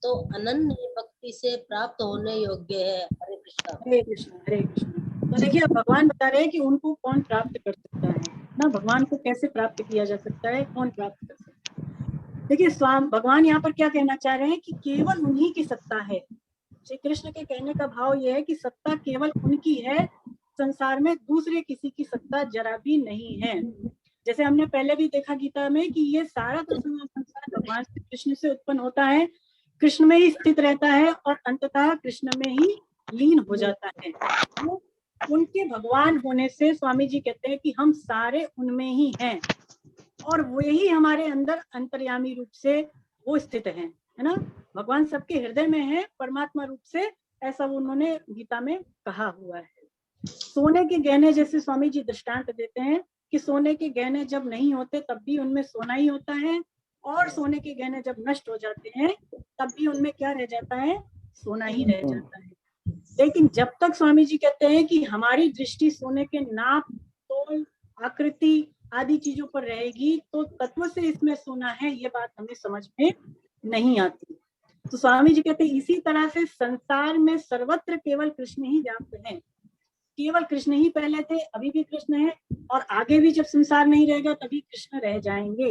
तो अनन्य भक्ति से प्राप्त होने योग्य है। हरे कृष्णा। हरे कृष्णा। हरे कृष्णा। तो देखिए भगवान बता रहे हैं कि उनको कौन प्राप्त कर सकता है ना, भगवान को कैसे प्राप्त किया जा सकता है, कौन प्राप्त कर सकता है। देखिए स्वामी भगवान यहाँ पर क्या कहना चाह रहे हैं कि केवल उन्हीं की सत्ता है। श्री कृष्ण के कहने का भाव यह है कि सत्ता केवल उनकी है, संसार में दूसरे किसी की सत्ता जरा भी नहीं है। जैसे हमने पहले भी देखा गीता में कि ये सारा का सारा संसार भगवान श्री कृष्ण से उत्पन्न होता है, कृष्ण में ही स्थित रहता है और अंततः कृष्ण में ही लीन हो जाता है। तो उनके भगवान होने से स्वामी जी कहते हैं कि हम सारे उनमें ही हैं, और वही हमारे अंदर अंतर्यामी रूप से वो स्थित है ना। भगवान सबके हृदय में है परमात्मा रूप से, ऐसा उन्होंने गीता में कहा हुआ है। सोने के गहने जैसे स्वामी जी दृष्टांत देते हैं कि सोने के गहने जब नहीं होते तब भी उनमें सोना ही होता है, और सोने के गहने जब नष्ट हो जाते हैं तब भी उनमें क्या रह जाता है, सोना ही रह जाता है। लेकिन जब तक स्वामी जी कहते हैं कि हमारी दृष्टि सोने के नाप, तोल, आकृति आदि चीजों पर रहेगी तो तत्व से इसमें सोना है, ये बात हमें समझ में नहीं आती। तो स्वामी जी कहते हैं इसी तरह से संसार में सर्वत्र केवल कृष्ण ही व्याप्त है। केवल कृष्ण ही पहले थे, अभी भी कृष्ण है, और आगे भी जब संसार नहीं रहेगा तभी कृष्ण रह जाएंगे।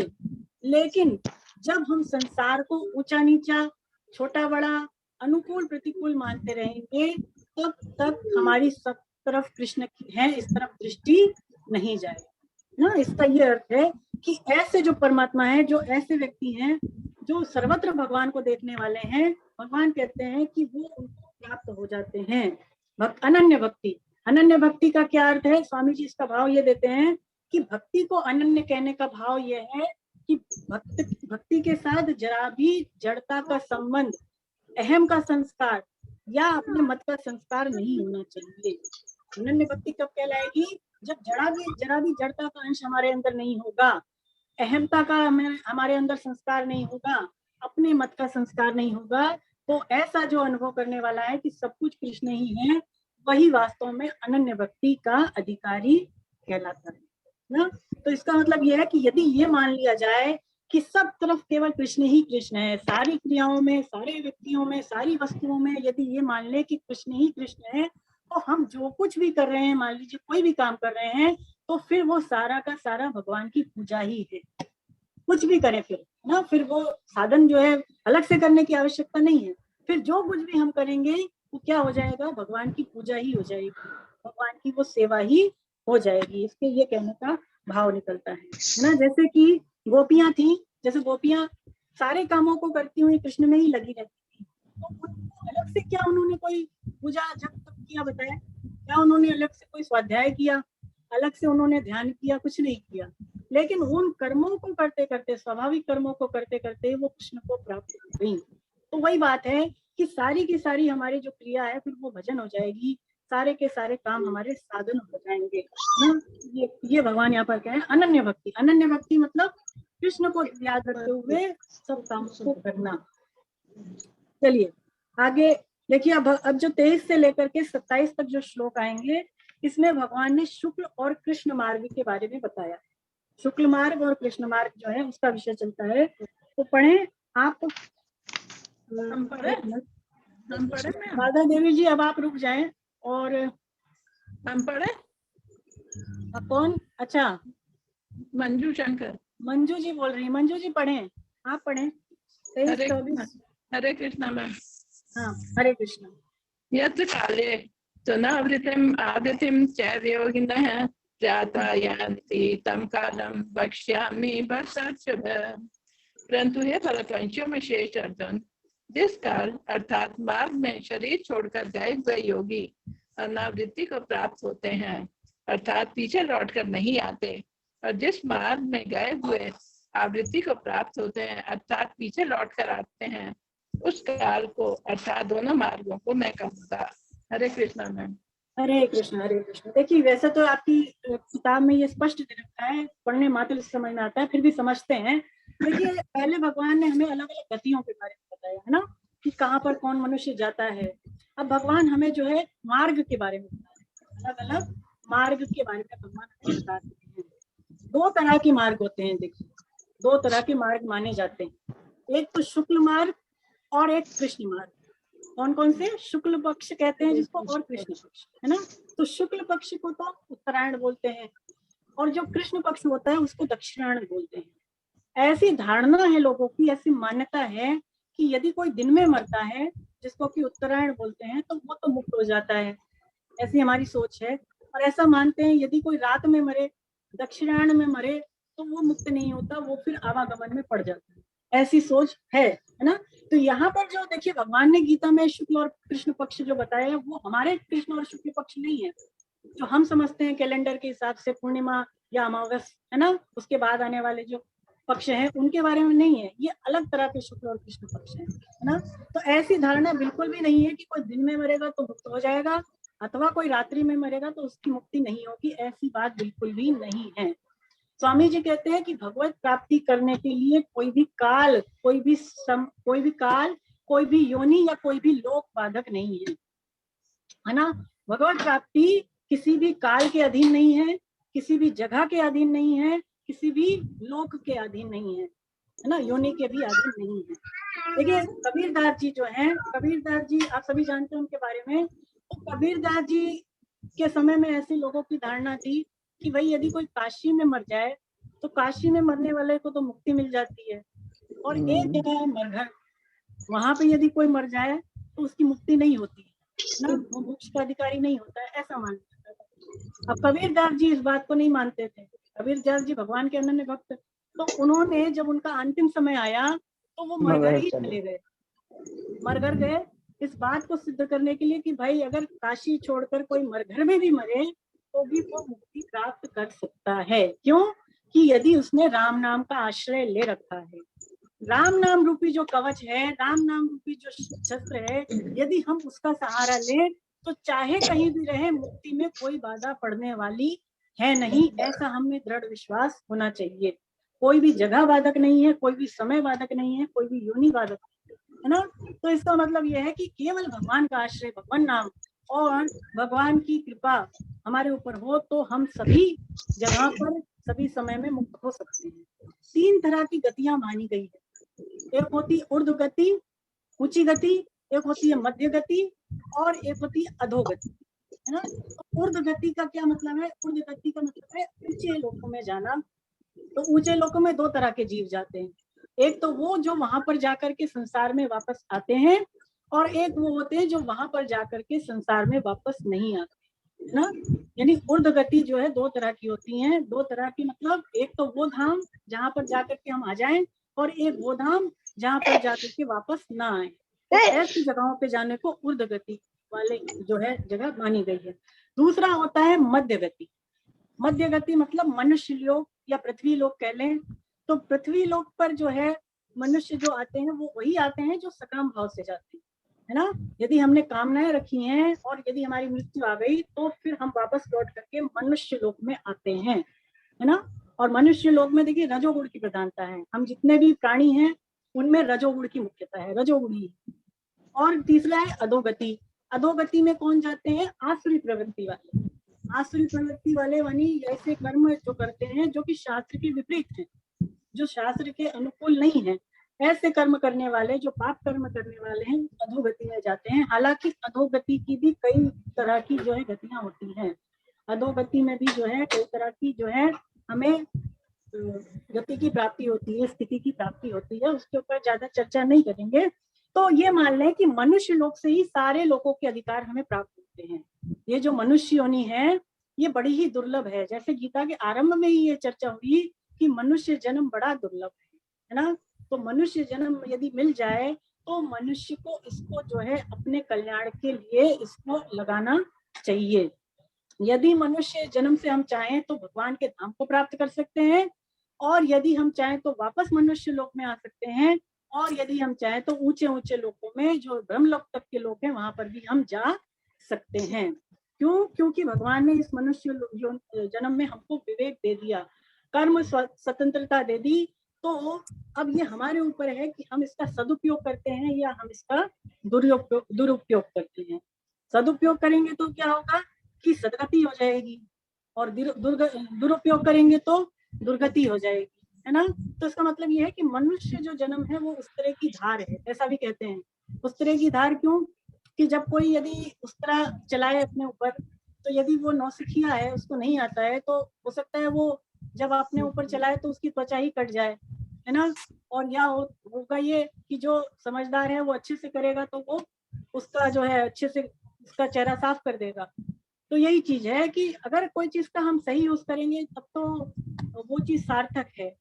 लेकिन जब हम संसार को ऊंचा नीचा, छोटा बड़ा, अनुकूल प्रतिकूल मानते रहेंगे तब तक हमारी सब तरफ कृष्ण की है, इस तरफ दृष्टि नहीं जाएगी ना। इसका ये अर्थ है कि ऐसे जो परमात्मा है, जो ऐसे व्यक्ति हैं जो सर्वत्र भगवान को देखने वाले हैं, भगवान कहते हैं कि वो उनको प्राप्त हो जाते हैं। अनन्य भक्ति, अनन्य भक्ति का क्या अर्थ है? स्वामी जी इसका भाव ये देते हैं कि भक्ति को अनन्य कहने का भाव ये है कि भक्ति के साथ जरा भी जड़ता का संबंध, अहम का संस्कार या अपने मत का संस्कार नहीं होना चाहिए। अनन्य भक्ति कब कहलाएगी? जब जरा भी जड़ता का अंश हमारे अंदर नहीं होगा, अहमता का हमारे अंदर संस्कार नहीं होगा, अपने मत का संस्कार नहीं होगा, तो ऐसा जो अनुभव करने वाला है कि सब कुछ कृष्ण ही है, वही वास्तव में अनन्य भक्ति का अधिकारी कहलाता है ना। तो इसका मतलब यह है कि यदि ये मान लिया जाए कि सब तरफ केवल कृष्ण ही कृष्ण है, सारी क्रियाओं में, सारे व्यक्तियों में, सारी वस्तुओं में यदि ये मान ले कि कृष्ण ही कृष्ण है, तो हम जो कुछ भी कर रहे हैं, मान लीजिए कोई भी काम कर रहे हैं, तो फिर वो सारा का सारा भगवान की पूजा ही है। कुछ भी करें फिर ना, फिर वो साधन जो है अलग से करने की आवश्यकता नहीं है, फिर जो कुछ भी हम करेंगे वो क्या हो जाएगा? भगवान की पूजा ही हो जाएगी, भगवान की वो सेवा ही हो जाएगी। इसके ये कहने का भाव निकलता है ना। जैसे कि गोपियां थी, जैसे गोपियां सारे कामों को करती हुई कृष्ण में ही लगी रहती थी, तो अलग से क्या उन्होंने कोई पूजा जब तक किया बताया? क्या उन्होंने अलग से कोई स्वाध्याय किया, अलग से उन्होंने ध्यान किया? कुछ नहीं किया। लेकिन उन कर्मों को करते करते, स्वाभाविक कर्मों को करते करते वो कृष्ण को प्राप्त हो गई। तो वही बात है कि सारी की सारी हमारी जो क्रिया है फिर वो भजन हो जाएगी, सारे के सारे काम हमारे साधन हो जाएंगे ना। ये भगवान यहाँ पर कहें अनन्य भक्ति। अनन्य भक्ति मतलब कृष्ण को याद रखते हुए सब काम को करना। चलिए आगे देखिए, अब जो 23 से लेकर के 27 तक जो श्लोक आएंगे, इसमें भगवान ने शुक्ल और कृष्ण मार्ग के बारे में बताया है। शुक्ल मार्ग और कृष्ण मार्ग जो है उसका विषय चलता है, तो पढ़ें आप। हम पढ़े राधा देवी जी अब आप रुक जाएं। और हम पढ़े? कौन? अच्छा मंजू शंकर, मंजू जी बोल रही हैं। मंजू जी पढ़ें, आप पढ़ें 23, 24। हरे कृष्णा मैम। हाँ, हरे कृष्ण। यत्र काले तुनावृतिम आदितिम चैर्योगिनः जातायान्ति तम कालम वक्ष्यामि वर्षाशुभ। परंतु हे फलपंचों में शेष अर्जुन, जिस काल अर्थात मार्ग में शरीर छोड़कर गए हुए योगी अनावृत्ति को प्राप्त होते हैं, अर्थात पीछे लौटकर नहीं आते, और जिस मार्ग में गए हुए आवृत्ति को प्राप्त होते हैं अर्थात पीछे लौटकर आते हैं, उस काल को अर्थात दोनों मार्गों को मैं कहूँगा। हरे कृष्णा मैम। हरे कृष्ण हरे कृष्ण। देखिए वैसे तो आपकी किताब में ये स्पष्ट दे रखा है, पढ़ने मात्र से समझ में आता है, फिर भी समझते हैं। देखिए पहले भगवान ने हमें अलग अलग गतियों के बारे में बताया है ना, कि कहाँ पर कौन मनुष्य जाता है। अब भगवान हमें जो है मार्ग के बारे में बता रहे हैं, अलग अलग मार्ग के बारे में भगवान हमें बता रहे हैं। 2 तरह के मार्ग होते हैं। देखिए 2 तरह के मार्ग माने जाते हैं, एक तो शुक्ल मार्ग और एक कृष्ण मार्ग। कौन कौन से? शुक्ल पक्ष कहते हैं जिसको, और कृष्ण पक्ष, है ना। तो शुक्ल पक्ष को तो उत्तरायण बोलते हैं, और जो कृष्ण पक्ष होता है उसको दक्षिणायण बोलते हैं। ऐसी धारणा है लोगों की, ऐसी मान्यता है कि यदि कोई दिन में मरता है जिसको कि उत्तरायण बोलते हैं, तो वो तो मुक्त हो जाता है, ऐसी हमारी सोच है। और ऐसा मानते हैं यदि कोई रात में मरे, दक्षिणायण में मरे, तो वो मुक्त नहीं होता, वो फिर आवागमन में पड़ जाता है, ऐसी सोच है ना। तो यहाँ पर जो देखिए भगवान ने गीता में शुक्ल और कृष्ण पक्ष जो बताया है, वो हमारे कृष्ण और शुक्ल पक्ष नहीं है जो हम समझते हैं कैलेंडर के हिसाब से, पूर्णिमा या अमावस, है ना, उसके बाद आने वाले जो पक्ष हैं उनके बारे में नहीं है। ये अलग तरह के शुक्ल और कृष्ण पक्ष है ना। तो ऐसी धारणा बिल्कुल भी नहीं है कि कोई दिन में मरेगा तो मुक्त हो जाएगा, अथवा कोई रात्रि में मरेगा तो उसकी मुक्ति नहीं होगी, ऐसी बात बिल्कुल भी नहीं है। स्वामी जी कहते हैं कि भगवत प्राप्ति करने के लिए कोई भी काल, कोई भी योनि या कोई भी लोक बाधक नहीं है ना। भगवत प्राप्ति किसी भी काल के अधीन नहीं है, किसी भी जगह के अधीन नहीं है, किसी भी लोक के अधीन नहीं है ना, योनि के भी अधीन नहीं है। देखिए कबीरदास जी जो हैं, कबीरदास जी आप सभी जानते हैं उनके बारे में। तो कबीरदास जी के समय में ऐसे लोगों की धारणा थी कि भाई यदि कोई काशी में मर जाए तो काशी में मरने वाले को तो मुक्ति मिल जाती है, और एक जगह है मरघर, वहां पे यदि कोई मर जाए तो उसकी मुक्ति नहीं होती ना, वो मोक्ष का अधिकारी नहीं होता है, ऐसा माना जाता था। अब कबीरदास जी इस बात को नहीं मानते थे। कबीरदास जी भगवान के अनन्य भक्त, तो उन्होंने जब उनका अंतिम समय आया तो वो मरघर ही चले गए, मरघर गए इस बात को सिद्ध करने के लिए कि भाई अगर काशी छोड़कर कोई मरघर में भी मरे तो भी वो मुक्ति प्राप्त कर सकता है। क्यों? कि यदि उसने राम नाम का आश्रय ले रखा है, राम नाम रूपी जो कवच है, राम नाम रूपी जो शस्त्र है, यदि हम उसका सहारा लें तो चाहे कहीं भी रहे मुक्ति में कोई बाधा पड़ने वाली है नहीं, ऐसा हमें दृढ़ विश्वास होना चाहिए। कोई भी जगह बाधक नहीं है, कोई भी समय बाधक नहीं है, कोई भी योनि बाधक है ना। तो इसका मतलब यह है कि केवल भगवान का आश्रय, भगवान नाम और भगवान की कृपा हमारे ऊपर हो तो हम सभी जगह पर सभी समय में मुक्त हो सकते हैं। 3 तरह की गतियां मानी गई है, एक होती ऊर्ध्व गति, ऊंची गति, एक होती है मध्य गति और एक होती है अधोगति, है ना। तो ऊर्ध्व गति का क्या मतलब है? ऊर्ध्व गति का मतलब है ऊंचे लोकों में जाना। तो ऊंचे लोकों में 2 तरह के जीव जाते हैं, एक तो वो जो वहां पर जाकर के संसार में वापस आते हैं, और एक वो होते हैं जो वहां पर जाकर के संसार में वापस नहीं आते ना। यानी ऊर्ध्व गति जो है 2 तरह की होती है। 2 तरह की मतलब एक तो वो धाम जहां पर जाकर के हम आ जाएं, और एक वो धाम जहां पर जाकर के वापस ना आए। तो ऐसी जगहों पे जाने को ऊर्ध्व गति वाले जो है जगह मानी गई है। दूसरा होता है मध्य गति। मध्य गति मतलब मनुष्य लोक या पृथ्वी लोक कह लें। तो पृथ्वी लोक पर जो है मनुष्य जो आते हैं वो वही आते हैं जो सकाम भाव से जाते हैं, है ना। यदि हमने कामनाएं रखी हैं और यदि हमारी मृत्यु आ गई तो फिर हम वापस लौट करके मनुष्य लोक में आते हैं, है ना। और मनुष्य लोक में देखिए रजोगुण की प्रधानता है। हम जितने भी प्राणी हैं उनमें रजोगुण की मुख्यता है, रजोगुणी। और तीसरा है अधोगति। अधोगति में कौन जाते हैं? आसुरी प्रवृत्ति वाले। आसुरी प्रवृत्ति वाले यानी ऐसे कर्म जो करते हैं जो कि शास्त्र के विपरीत हैं, जो शास्त्र के अनुकूल नहीं है, ऐसे कर्म करने वाले, जो पाप कर्म करने वाले हैं, अधोगति में जाते हैं। हालांकि अधोगति की भी कई तरह की जो है गतियां होती हैं। अधोगति में भी जो है कई तरह की जो है हमें गति की प्राप्ति होती है, स्थिति की प्राप्ति होती है, उसके ऊपर ज्यादा चर्चा नहीं करेंगे। तो ये मान लें कि मनुष्य लोक से ही सारे लोगों के अधिकार हमें प्राप्त होते हैं। ये जो मनुष्य योनि है ये बड़ी ही दुर्लभ है। जैसे गीता के आरंभ में ही ये चर्चा हुई कि मनुष्य जन्म बड़ा दुर्लभ है ना। तो मनुष्य जन्म यदि मिल जाए तो मनुष्य को इसको जो है अपने कल्याण के लिए इसको लगाना चाहिए। यदि मनुष्य जन्म से हम चाहें तो भगवान के धाम को प्राप्त कर सकते हैं, और यदि हम चाहें तो वापस मनुष्य लोक में आ सकते हैं, और यदि हम चाहें तो ऊंचे ऊंचे लोकों में जो ब्रह्मलोक तक के लोग हैं वहां पर भी हम जा सकते हैं। क्यों? क्योंकि भगवान ने इस मनुष्य जन्म में हमको विवेक दे दिया, कर्म स्वतंत्रता दे दी। तो अब ये हमारे ऊपर है कि हम इसका सदुपयोग करते हैं या हम इसका दुरुपयोग करते हैं। सदुपयोग करेंगे तो क्या होगा कि सदगति हो जाएगी, और दुरुपयोग करेंगे तो दुर्गति हो जाएगी, है ना। तो इसका मतलब ये है कि मनुष्य जो जन्म है वो उस तरह की धार है, ऐसा भी कहते हैं। उस तरह की धार क्यों? कि जब कोई यदि उस तरह चलाए अपने ऊपर, तो यदि वो नौसिखिया है, उसको नहीं आता है, तो हो सकता है वो जब अपने ऊपर चलाए तो उसकी त्वचा ही कट जाए, है ना। और या होगा ये कि जो समझदार है वो अच्छे से करेगा तो वो उसका जो है अच्छे से उसका चेहरा साफ कर देगा। तो यही चीज है कि अगर कोई चीज का हम सही यूज करेंगे तब तो वो चीज सार्थक है,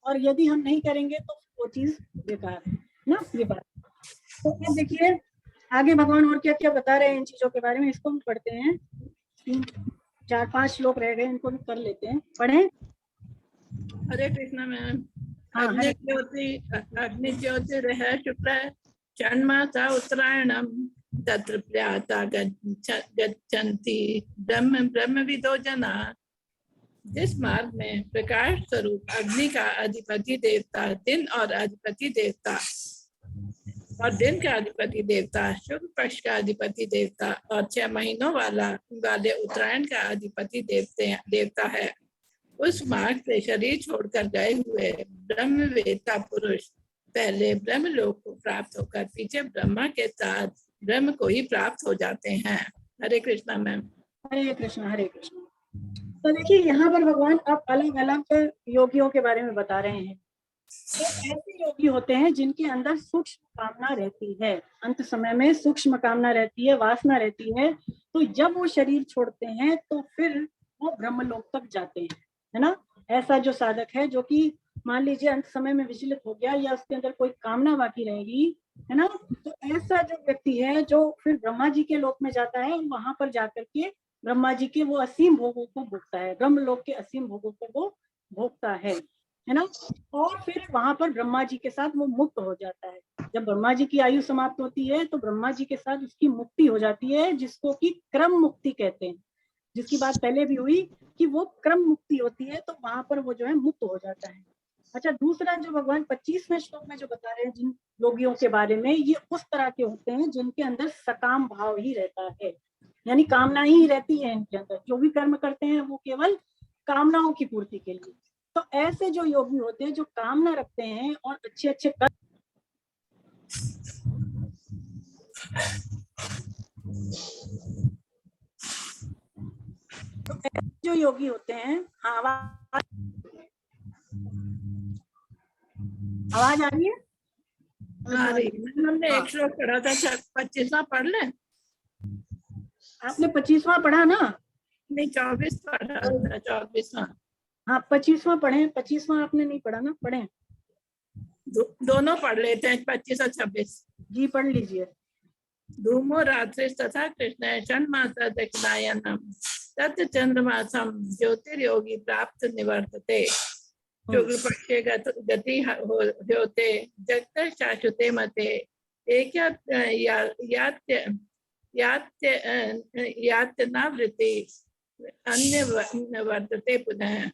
और यदि हम नहीं करेंगे तो वो चीज बेकार है ना, ये बात। तो अब देखिए आगे भगवान और क्या क्या बता रहे हैं इन चीजों के बारे में, इसको हम पढ़ते हैं। 4-5 श्लोक रह गए, इनको भी कर लेते हैं। पढ़ें। हरे कृष्णा मैम। हाँ, अग्नि ज्योति रह शुक्र षण्मासा उत्तरायणम तत्र प्रयाता गच्छन्ति ब्रह्मविदो जना जिस मार्ग में प्रकाश स्वरूप अग्नि का अधिपति देवता दिन और अधिपति देवता और दिन का अधिपति देवता शुक्ल पक्ष का अधिपति देवता और 6 महीनों वाले उत्तरायण का अधिपति देवता है, उस मार्ग से शरीर छोड़कर गए हुए ब्रह्मवेत्ता पुरुष पहले ब्रह्मलोक को प्राप्त होकर पीछे ब्रह्मा के साथ ब्रह्म को ही प्राप्त हो जाते हैं। हरे कृष्णा मैम। हरे कृष्ण हरे कृष्ण। तो देखिए यहाँ पर भगवान अब अलग अलग योगियों के बारे में बता रहे हैं। तो ऐसे योगी होते हैं जिनके अंदर सूक्ष्म कामना रहती है, अंत समय में सूक्ष्म कामना रहती है, वासना रहती है। तो जब वो शरीर छोड़ते हैं तो फिर वो ब्रह्मलोक तक जाते हैं, है ना। ऐसा जो साधक है जो कि मान लीजिए अंत समय में विचलित हो गया या उसके अंदर कोई कामना बाकी रहेगी, है ना, तो ऐसा जो व्यक्ति है जो फिर ब्रह्मा जी के लोक में जाता है, वहां पर जाकर के ब्रह्मा जी के वो असीम भोगों को भोगता है, ब्रह्मलोक के असीम भोगों को वो भोगता है ना। और फिर वहां पर ब्रह्मा जी के साथ वो मुक्त हो जाता है। जब ब्रह्मा जी की आयु समाप्त होती है तो ब्रह्मा जी के साथ उसकी मुक्ति हो जाती है, जिसको कि क्रम मुक्ति कहते हैं, जिसकी बात पहले भी हुई कि वो क्रम मुक्ति होती है। तो वहां पर वो जो है मुक्त हो जाता है। अच्छा, दूसरा जो भगवान 25वें श्लोक में जो बता रहे हैं जिन योगियों के बारे में, ये उस तरह के होते हैं जिनके अंदर सकाम भाव ही रहता है, यानी कामना ही रहती है इनके अंदर। जो भी कर्म करते हैं वो केवल कामनाओं की पूर्ति के लिए। तो ऐसे जो योगी होते हैं जो कामना रखते हैं और अच्छे अच्छे कर्म, तो जो योगी होते हैं, हाँ आवाज आ रही है? हमने एक श्लोक पढ़ा था, 25वां पढ़ ले। आपने 25वां पढ़ा ना? नहीं, 24 पढ़ा था, 24वां। हाँ 25वां पढ़े, 25वां आपने नहीं पढ़ा ना? पढ़े दोनों पढ़ लेते हैं, 25 और 26 जी, पढ़ लीजिए। धूमो रात्रि तथा कृष्ण षण्मासा दक्षिणायनम तत् चंद्रमासम ज्योतिर्योगी प्राप्त निवर्तते शुक्ल पक्षे गति होते जगत शाश्वते मते एक यात्यनावृत्ति अन्य वर्तते पुनः।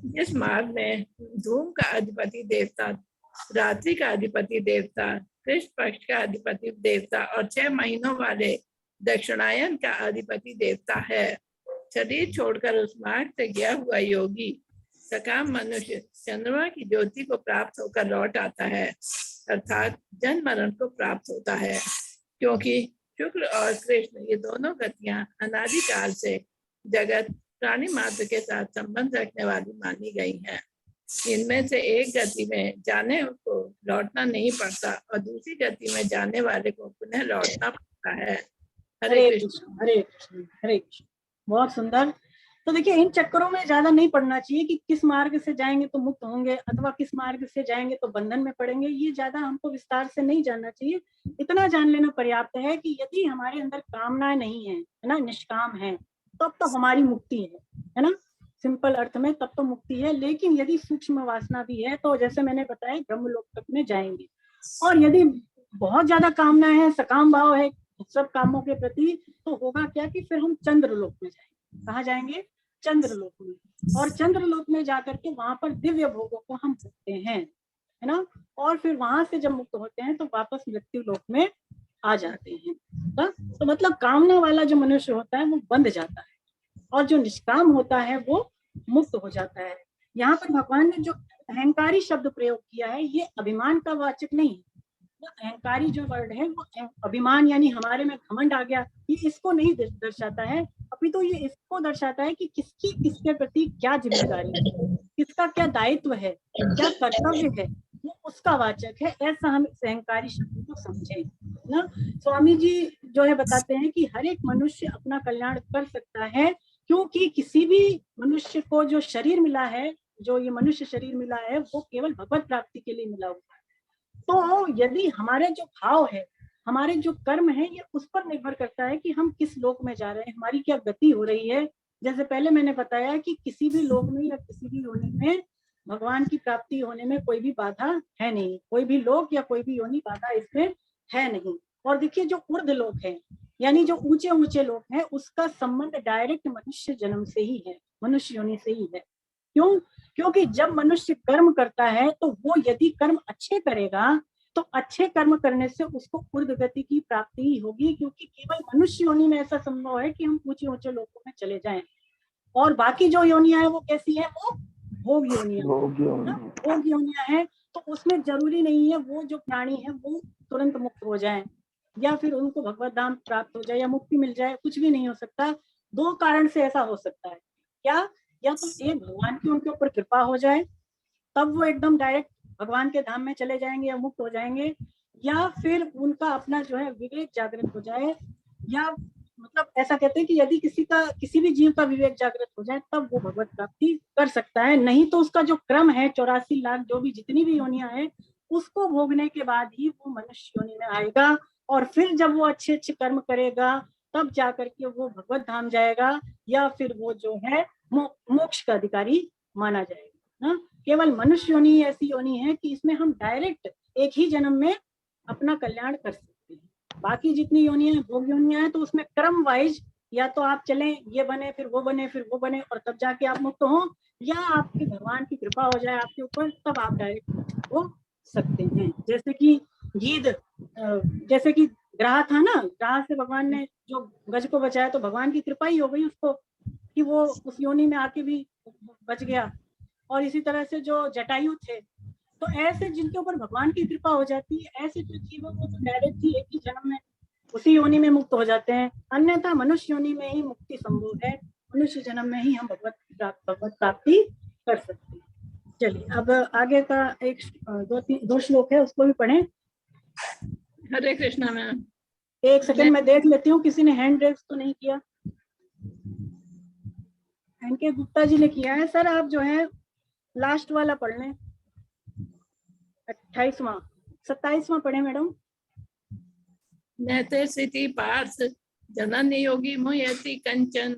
जिस मार्ग में धूम का अधिपति देवता, रात्रि का अधिपति देवता, कृष्ण पक्ष का अधिपति देवता और 6 महीनों वाले दक्षिणायन का अधिपति देवता है, शरीर छोड़कर उस मार्ग से गया हुआ योगी सकाम मनुष्य चंद्रमा की ज्योति को प्राप्त होकर लौट आता है, अर्थात जन्म मरण को प्राप्त होता है। क्योंकि शुक्ल और कृष्ण ये दोनों गतियां अनादिकाल से जगत प्राणी मात्र के साथ संबंध रखने वाली मानी गई हैं। इनमें से एक गति में जाने को लौटना नहीं पड़ता और दूसरी गति में जाने वाले को पुनः लौटना पड़ता है। हरे कृष्ण हरे कृष्ण हरे कृष्ण। बहुत सुंदर। तो देखिए इन चक्करों में ज्यादा नहीं पढ़ना चाहिए कि किस मार्ग से जाएंगे तो मुक्त होंगे अथवा किस मार्ग से जाएंगे तो बंधन में पड़ेंगे। ये ज्यादा हमको विस्तार से नहीं जानना चाहिए। इतना जान लेना पर्याप्त है कि यदि हमारे अंदर कामनाएं नहीं है ना, निष्काम है, तब तो हमारी मुक्ति है ना, सिंपल अर्थ में तब तो मुक्ति है। लेकिन यदि सूक्ष्म वासना भी है तो जैसे मैंने बताया ब्रह्मलोक तक में जाएंगे। और यदि बहुत ज्यादा कामना है, सकाम भाव है सब कामों के प्रति, तो होगा क्या कि फिर हम चंद्रलोक में जाएंगे। कहाँ जाएंगे? चंद्रलोक में। और चंद्रलोक में जाकर के वहां पर दिव्य भोगों को हम भोगते हैं, है ना। और फिर वहां से जब मुक्त होते हैं तो वापस मृत्यु लोक में आ जाते हैं। तो मतलब कामना वाला जो मनुष्य होता है वो बंध जाता है और जो निष्काम होता है वो मुक्त हो जाता है। यहाँ पर भगवान ने जो अहंकारी शब्द प्रयोग किया है ये अभिमान का वाचक नहीं है। अहंकारी जो वर्ड है वो अभिमान यानी हमारे में घमंड आ गया, ये इसको नहीं दर्शाता है, अपितु ये इसको दर्शाता है कि किसकी किसके प्रति क्या जिम्मेदारी है, किसका क्या दायित्व है, क्या कर्तव्य है, वो उसका वाचक है। ऐसा हम इस अहंकारी शब्द को समझे ना। स्वामी जी जो है बताते हैं कि हर एक मनुष्य अपना कल्याण कर सकता है, क्योंकि किसी भी मनुष्य को जो शरीर मिला है, जो ये मनुष्य शरीर मिला है, वो केवल भगवत प्राप्ति के लिए मिला हुआ है। तो यदि हमारे जो भाव है, हमारे जो कर्म है, ये उस पर निर्भर करता है कि हम किस लोक में जा रहे हैं, हमारी क्या गति हो रही है। जैसे पहले मैंने बताया कि किसी भी लोक में या किसी भी योनि में भगवान की प्राप्ति होने में कोई भी बाधा है नहीं, कोई भी लोक या कोई भी योनि बाधा इसमें है नहीं। और देखिए जो ऊर्ध्व लोक है, यानी जो ऊंचे ऊंचे लोग हैं उसका संबंध डायरेक्ट मनुष्य जन्म से ही है, मनुष्य योनि से ही है। क्यों? क्योंकि जब मनुष्य कर्म करता है तो वो यदि कर्म अच्छे करेगा तो अच्छे कर्म करने से उसको ऊर्ध्व गति की प्राप्ति ही होगी, क्योंकि केवल मनुष्य योनि में ऐसा संभव है कि हम ऊंचे ऊंचे लोगों में चले जाएं। और बाकी जो योनियां है वो कैसी है? वो भोग योनियां, भोग योनियां है। तो उसमें जरूरी नहीं है वो जो प्राणी है वो तुरंत मुक्त हो जाए या फिर उनको भगवत धाम प्राप्त हो जाए या मुक्ति मिल जाए, कुछ भी नहीं हो सकता। दो कारण से ऐसा हो सकता है। क्या? या तो एक भगवान की उनके ऊपर कृपा हो जाए, तब वो एकदम डायरेक्ट भगवान के धाम में चले जाएंगे या मुक्त हो जाएंगे, या फिर उनका अपना जो है विवेक जागृत हो जाए, या मतलब ऐसा कहते हैं कि यदि किसी भी जीव का विवेक जागृत हो जाए तब वो भगवत प्राप्ति कर सकता है। नहीं तो उसका जो क्रम है 84 लाख जो भी जितनी भी योनियां है उसको भोगने के बाद ही वो मनुष्य योनि में आएगा, और फिर जब वो अच्छे अच्छे कर्म करेगा तब जाकर के वो भगवत धाम जाएगा, या फिर वो जो है मोक्ष का अधिकारी माना जाएगा ना। केवल मनुष्य योनि ऐसी योनि है कि इसमें हम डायरेक्ट एक ही जन्म में अपना कल्याण कर सकते हैं। बाकी जितनी योनियां भोग योनियां हैं तो उसमें क्रम वाइज या तो आप चलें, ये बने फिर वो बने फिर वो बने और तब जाके आप मुक्त हो, या आपके भगवान की कृपा हो जाए आपके ऊपर तब आप डायरेक्ट हो सकते हैं। जैसे कि गीद, जैसे कि ग्राह था ना, ग्राह से भगवान ने जो गज को बचाया तो भगवान की कृपा ही हो गई उसको कि वो उस योनि में आके भी बच गया। और इसी तरह से जो जटायु थे, तो ऐसे जिनके ऊपर भगवान की कृपा हो जाती है ऐसे जो जीव है वो तो डायरेक्ट ही एक ही जन्म में उसी योनि में मुक्त हो जाते हैं। अन्यथा मनुष्य योनि में ही मुक्ति संभव है, मनुष्य जन्म में ही हम भगवत प्राप्ति कर सकते हैं। चलिए अब आगे का एक दो श्लोक है उसको भी पढ़ें। हरे कृष्णा मैम। एक सेकंड मैं देख लेती हूँ किसी ने हैंड रेज तो नहीं किया। एनके गुप्ता जी ने किया है। सर आप जो है लास्ट वाला पढ़ लें, 28वां 27वां पढ़े मैडम। नैते स्थिति पार्थ जनन योगी मुह्यति कंचन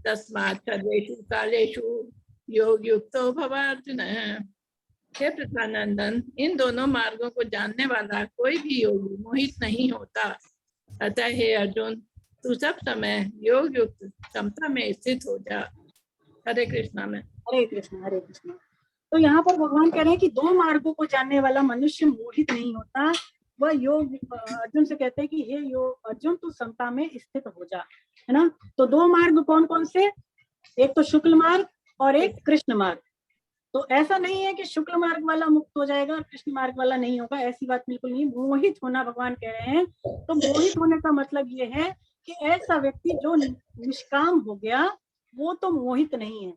तस्मात् सर्वेषु कालेषु योग युक्तो भवार्जुन। हे प्रतानंदन, इन दोनों मार्गों को जानने वाला कोई भी योगी मोहित नहीं होता। अतः हे अर्जुन, तू सब समय योग युक्त समता में स्थित हो जा। हरे कृष्णा में। हरे कृष्ण हरे कृष्ण। तो यहाँ पर भगवान कह रहे हैं कि दो मार्गों को जानने वाला मनुष्य मोहित नहीं होता। वह योग अर्जुन से कहते हैं कि हे योग अर्जुन तू समता में स्थित हो जा, है ना। तो दो मार्ग कौन कौन से? एक तो शुक्ल मार्ग और एक कृष्ण मार्ग। तो ऐसा नहीं है कि शुक्ल मार्ग वाला मुक्त हो जाएगा और कृष्ण मार्ग वाला नहीं होगा, ऐसी बात बिल्कुल नहीं। मोहित होना भगवान कह रहे हैं। तो मोहित होने का मतलब ये है कि ऐसा व्यक्ति जो निष्काम हो गया वो तो मोहित नहीं है,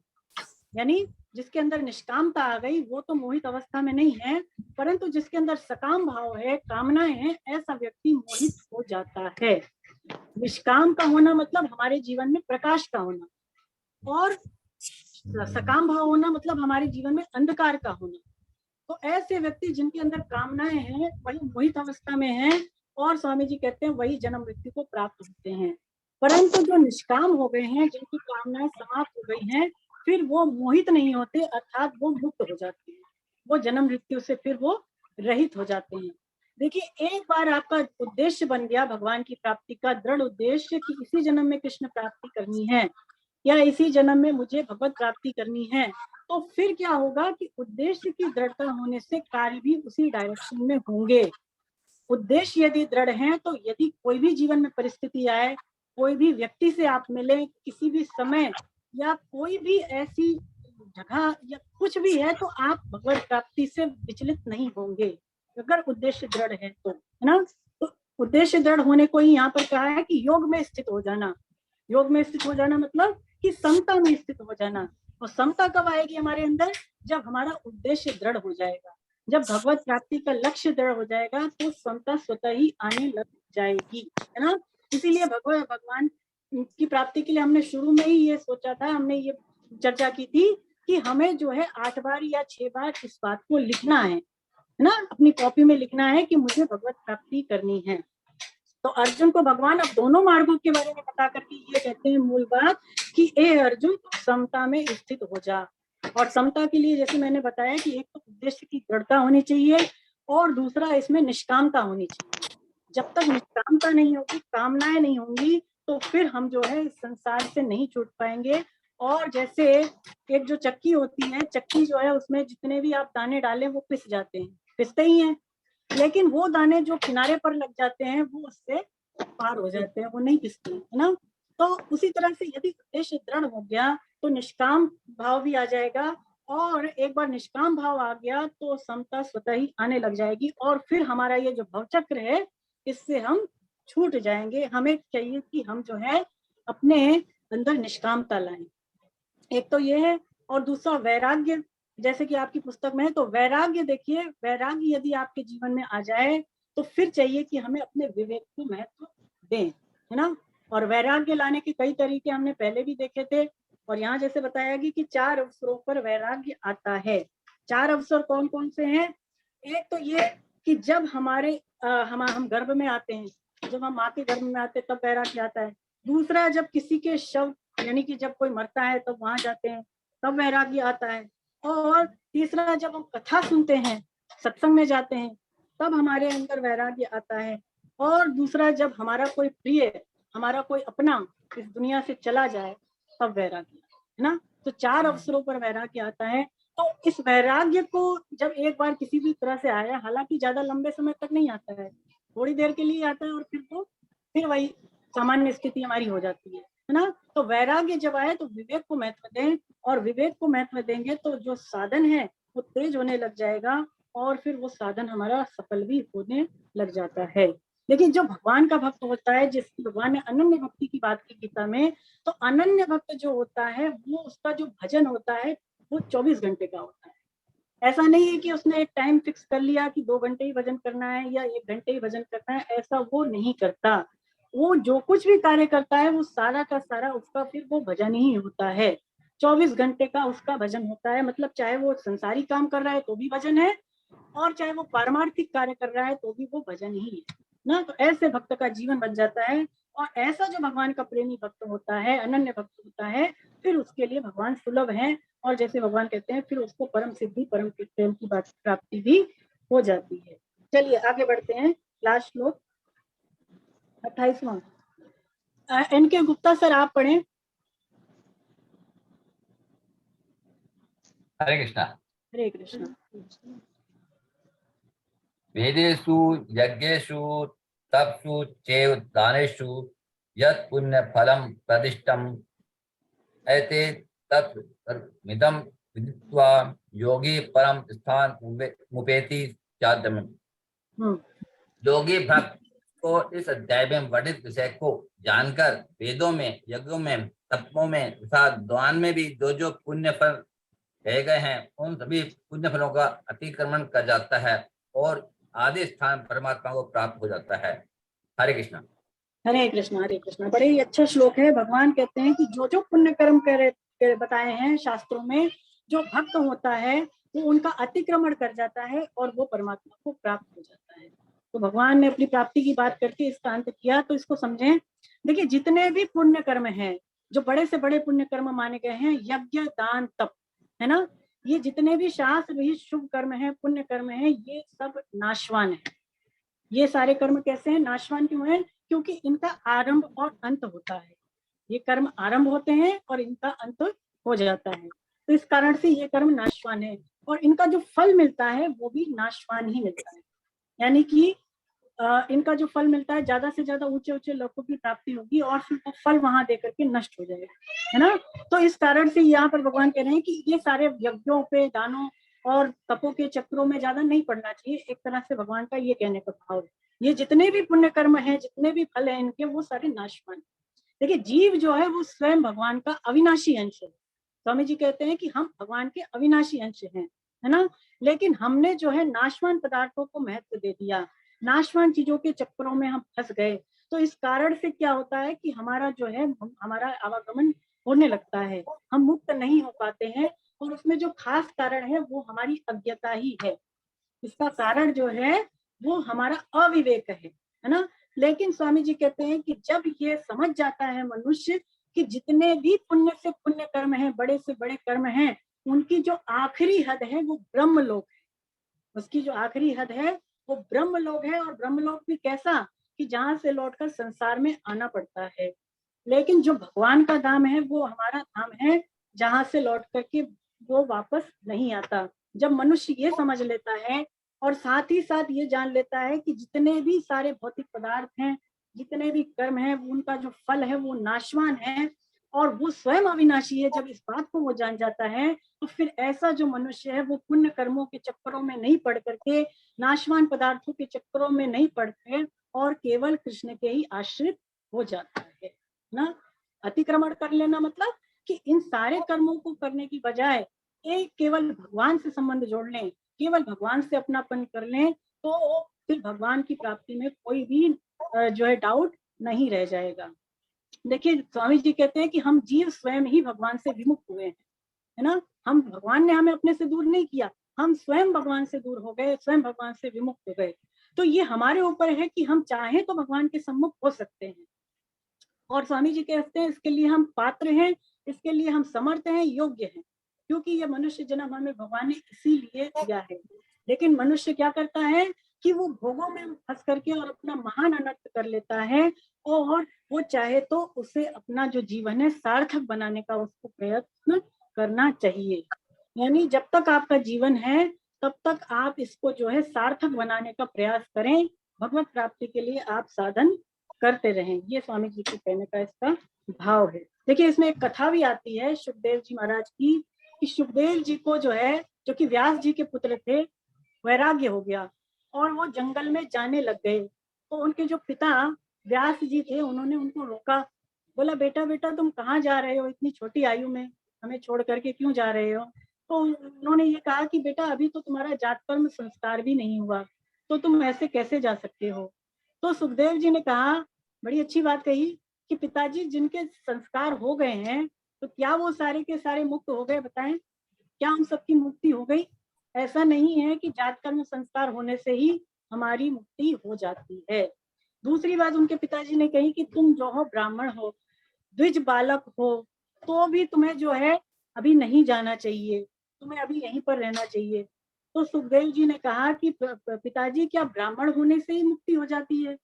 यानी जिसके अंदर निष्कामता आ गई वो तो मोहित अवस्था में नहीं है, परंतु जिसके अंदर सकाम भाव है, कामनाएं हैं, ऐसा व्यक्ति मोहित हो जाता है। निष्काम का होना मतलब हमारे जीवन में प्रकाश का होना, और सकाम भाव होना मतलब हमारे जीवन में अंधकार का होना। तो ऐसे व्यक्ति जिनके अंदर कामनाएं हैं वही मोहित अवस्था में हैं, और स्वामी जी कहते हैं वही जन्म मृत्यु को प्राप्त होते हैं। परंतु जो निष्काम हो गए हैं, जिनकी कामनाएं समाप्त हो गई हैं, फिर वो मोहित नहीं होते, अर्थात वो मुक्त हो जाते हैं, वो जन्म मृत्यु से फिर वो रहित हो जाते हैं। देखिए एक बार आपका उद्देश्य बन गया भगवान की प्राप्ति का दृढ़ उद्देश्य कि इसी जन्म में कृष्ण प्राप्ति करनी है या इसी जन्म में मुझे भगवत प्राप्ति करनी है, तो फिर क्या होगा कि उद्देश्य की दृढ़ता होने से कार्य भी उसी डायरेक्शन में होंगे। उद्देश्य यदि दृढ़ है तो यदि कोई भी जीवन में परिस्थिति आए, कोई भी व्यक्ति से आप मिले किसी भी समय, या कोई भी ऐसी जगह या कुछ भी है, तो आप भगवत प्राप्ति से विचलित नहीं होंगे अगर उद्देश्य दृढ़ है तो, है ना। तो उद्देश्य दृढ़ होने को ही यहाँ पर कहा है कि योग में स्थित हो जाना। योग में स्थित हो जाना मतलब कि समता में स्थित हो जाना। और समता कब आएगी हमारे अंदर? जब हमारा उद्देश्य दृढ़ हो जाएगा, जब भगवत प्राप्ति का लक्ष्य दृढ़ हो जाएगा तो समता स्वतः ही आने लग जाएगी, है ना। इसीलिए भगवान की प्राप्ति के लिए हमने शुरू में ही ये सोचा था, हमने ये चर्चा की थी कि हमें जो है 8 बार या 6 बार इस बात को लिखना है ना, अपनी कॉपी में लिखना है कि मुझे भगवत प्राप्ति करनी है। तो अर्जुन को भगवान अब दोनों मार्गों के बारे में बता करके ये कहते हैं मूल बात कि ए अर्जुन तू समता में स्थित हो जा। और समता के लिए जैसे मैंने बताया कि एक तो उद्देश्य की दृढ़ता होनी चाहिए और दूसरा इसमें निष्कामता होनी चाहिए। जब तक निष्कामता नहीं होगी, कामनाएं नहीं होंगी, तो फिर हम जो है इस संसार से नहीं छूट पाएंगे। और जैसे एक जो चक्की होती है, चक्की जो है उसमें जितने भी आप दाने डालें वो पिस जाते हैं, पिसते ही हैं, लेकिन वो दाने जो किनारे पर लग जाते हैं वो उससे पार हो जाते हैं, वो नहीं पिसते, है ना। तो उसी तरह से यदि उद्देश्य दृढ़ हो गया तो निष्काम भाव भी आ जाएगा, और एक बार निष्काम भाव आ गया तो समता स्वतः ही आने लग जाएगी, और फिर हमारा ये जो भवचक्र है इससे हम छूट जाएंगे। हमें चाहिए कि हम जो है अपने अंदर निष्कामता लाएं, एक तो ये है। और दूसरा वैराग्य, जैसे कि आपकी पुस्तक में है, तो वैराग्य देखिए, वैराग्य यदि आपके जीवन में आ जाए तो फिर चाहिए कि हमें अपने विवेक को महत्व दें, है ना। और वैराग्य लाने के कई तरीके हमने पहले भी देखे थे, और यहाँ जैसे बताया गया कि 4 अवसरों पर वैराग्य आता है। 4 अवसर कौन कौन से हैं? एक तो ये कि जब हमारे हम गर्भ में आते हैं, जब हम माँ के गर्भ में आते हैं तब वैराग्य आता है। दूसरा, जब किसी के शव, यानी कि जब कोई मरता है तब वहां जाते हैं, तब वैराग्य आता है। और तीसरा, जब हम कथा सुनते हैं, सत्संग में जाते हैं, तब हमारे अंदर वैराग्य आता है। और दूसरा, जब हमारा कोई प्रिय, हमारा कोई अपना इस दुनिया से चला जाए, तब वैराग्य, है ना। तो 4 अवसरों पर वैराग्य आता है। तो इस वैराग्य को जब एक बार किसी भी तरह से आया, हालांकि ज्यादा लंबे समय तक नहीं आता है, थोड़ी देर के लिए आता है, और फिर वही सामान्य स्थिति हमारी हो जाती है ना। तो वैराग्य जब आए तो विवेक को महत्व दें, और विवेक को महत्व देंगे तो जो साधन है वो तेज होने लग जाएगा, और फिर वो साधन हमारा सफल भी होने लग जाता है। लेकिन जो भगवान का भक्त होता है, जिसकी भगवान ने अनन्य भक्ति की बात की गीता में, तो अनन्य भक्त जो होता है वो, उसका जो भजन होता है वो 24 घंटे का होता है। ऐसा नहीं है कि उसने एक टाइम फिक्स कर लिया कि 2 घंटे ही भजन करना है या 1 घंटे ही भजन करना है, ऐसा वो नहीं करता। वो जो कुछ भी कार्य करता है वो सारा का सारा उसका फिर वो भजन ही होता है। 24 घंटे का उसका भजन होता है, मतलब चाहे वो संसारी काम कर रहा है तो भी भजन है, और चाहे वो पारमार्थिक कार्य कर रहा है तो भी वो भजन ही है ना। तो ऐसे भक्त का जीवन बन जाता है, और ऐसा जो भगवान का प्रेमी भक्त होता है, अनन्य भक्त होता है, फिर उसके लिए भगवान सुलभ है। और जैसे भगवान कहते हैं, फिर उसको परम सिद्धि, परम प्रेम की बात प्राप्ति भी हो जाती है। चलिए आगे बढ़ते हैं। लास्ट श्लोक 28वां। एनके गुप्ता सर आप पढ़ें। हरे कृष्णा। हरे कृष्णा। वेदेषु यज्ञेषु तपसु चैव दानेषु यत् पुण्य फलं प्रतिष्ठम् एते तत् मिदं विदित्वा योगी परम स्थान मुपेति चाद्यम्। योगी भक्त को इस अध्याय में वर्णित विषय को जानकर वेदों में, यज्ञों में, तपों में तथा दान में भी जो जो पुण्य फल कहे गए हैं उन सभी पुण्य फलों का अतिक्रमण कर जाता है और आदि स्थान परमात्मा को प्राप्त हो जाता है। हरे कृष्णा। हरे कृष्णा। हरे कृष्णा। बड़े ही अच्छा श्लोक है। भगवान कहते हैं कि जो जो पुण्य कर्म बताए हैं शास्त्रों में, जो भक्त होता है वो उनका अतिक्रमण कर जाता है और वो परमात्मा को प्राप्त हो जाता है। तो भगवान ने अपनी प्राप्ति की बात करके इसका अंत किया। तो इसको समझें। देखिए, जितने भी पुण्य कर्म हैं, जो बड़े से बड़े पुण्य कर्म माने गए हैं, यज्ञ, दान, तप, है ना, ये जितने भी शास्त्र विहित शुभ कर्म है, पुण्य कर्म है, ये सब नाशवान है। ये सारे कर्म कैसे हैं? नाशवान क्यों है? क्योंकि इनका आरंभ और अंत होता है। ये कर्म आरंभ होते हैं और इनका अंत हो जाता है। तो इस कारण से ये कर्म नाशवान है, और इनका जो फल मिलता है वो भी नाशवान ही मिलता है। यानी कि इनका जो फल मिलता है, ज्यादा से ज्यादा ऊंचे ऊंचे लोकों की प्राप्ति होगी, और फिर वो फल वहां देकर के नष्ट हो जाएगा, है ना। तो इस कारण से यहाँ पर भगवान कह रहे हैं कि ये सारे यज्ञों पे, दानों और तपों के चक्रों में ज्यादा नहीं पड़ना चाहिए। एक तरह से भगवान का ये कहने का भाव है, ये जितने भी पुण्य कर्म है, जितने भी फल है इनके, वो सारे नाशवान। देखिए, जीव जो है वो स्वयं भगवान का अविनाशी अंश है। स्वामी जी कहते हैं कि हम भगवान के अविनाशी अंश हैं, है ना। लेकिन हमने जो है नाशवान पदार्थों को महत्व दे दिया, नाशवान चीजों के चक्करों में हम फंस गए। तो इस कारण से क्या होता है कि हमारा जो है, हमारा आवागमन होने लगता है, हम मुक्त नहीं हो पाते हैं। और उसमें जो खास कारण है वो हमारी अज्ञता ही है। इसका कारण जो है वो हमारा अविवेक है ना। लेकिन स्वामी जी कहते हैं कि जब ये समझ जाता है मनुष्य कि जितने भी पुण्य से पुण्य कर्म हैं, बड़े से बड़े कर्म हैं, उनकी जो आखिरी हद है वो ब्रह्म लोक है। उसकी जो आखिरी हद है वो ब्रह्म लोक है। और ब्रह्म लोक भी कैसा? कि जहाँ से लौटकर संसार में आना पड़ता है। लेकिन जो भगवान का धाम है वो हमारा धाम है जहाँ से लौट करके वो वापस नहीं आता। जब मनुष्य ये समझ लेता है और साथ ही साथ ये जान लेता है कि जितने भी सारे भौतिक पदार्थ हैं, जितने भी कर्म हैं, उनका जो फल है वो नाशवान है और वो स्वयं अविनाशी है, जब इस बात को वो जान जाता है तो फिर ऐसा जो मनुष्य है वो पुण्य कर्मों के चक्करों में नहीं पड़ करके, नाशवान पदार्थों के चक्करों में नहीं पड़ते और केवल कृष्ण के ही आश्रित हो जाता है ना। अतिक्रमण कर लेना मतलब कि इन सारे कर्मों को करने की बजाय एक केवल भगवान से संबंध जोड़ लें, केवल भगवान से अपनापन कर लें, तो फिर भगवान की प्राप्ति में कोई भी जो है डाउट नहीं रह जाएगा। देखिए स्वामी जी कहते हैं कि हम जीव स्वयं ही भगवान से विमुक्त हुए हैं, है ना। हम, भगवान ने हमें अपने से दूर नहीं किया, हम स्वयं भगवान से दूर हो गए, स्वयं भगवान से विमुक्त हो गए। तो ये हमारे ऊपर है कि हम चाहें तो भगवान के सम्मुख हो सकते हैं। और स्वामी जी कहते हैं इसके लिए हम पात्र हैं, इसके लिए हम समर्थ हैं, योग्य हैं, क्योंकि ये मनुष्य जन्म हमें भगवान ने इसीलिए दिया है। लेकिन मनुष्य क्या करता है कि वो भोगों में फंस करके और अपना महान अनर्थ कर लेता है और वो चाहे तो उसे अपना जो जीवन है सार्थक बनाने का उसको प्रयत्न करना चाहिए। यानी जब तक आपका जीवन है तब तक आप इसको जो है सार्थक बनाने का प्रयास करें, भगवत प्राप्ति के लिए आप साधन करते रहें। ये स्वामी जी के कहने का इसका भाव है। देखिए इसमें एक कथा भी आती है सुखदेव जी महाराज की, कि सुखदेव जी को जो है, जो कि व्यास जी के पुत्र थे, वैराग्य हो गया और वो जंगल में जाने लग गए। तो उनके जो पिता व्यास जी थे उन्होंने उनको रोका, बोला बेटा बेटा तुम कहाँ जा रहे हो, इतनी छोटी आयु में हमें छोड़ करके क्यों जा रहे हो। तो उन्होंने ये कहा कि बेटा अभी तो तुम्हारा जात कर्म संस्कार भी नहीं हुआ, तो तुम ऐसे कैसे जा सकते हो। तो सुखदेव जी ने कहा, बड़ी अच्छी बात कही, कि पिताजी जिनके संस्कार हो गए हैं तो क्या वो सारे के सारे मुक्त हो गए, बताएं, क्या हम सबकी मुक्ति हो गई। ऐसा नहीं है कि जात कर्म संस्कार होने से ही हमारी मुक्ति हो जाती है। दूसरी बात उनके पिताजी ने कही कि तुम जो हो ब्राह्मण हो, द्विज बालक हो, तो भी तुम्हें जो है अभी नहीं जाना चाहिए, तुम्हें अभी यहीं पर रहना चाहिए। तो सुखदेव जी ने कहा कि पिताजी क्या ब्राह्मण होने से ही मुक्ति हो जाती है,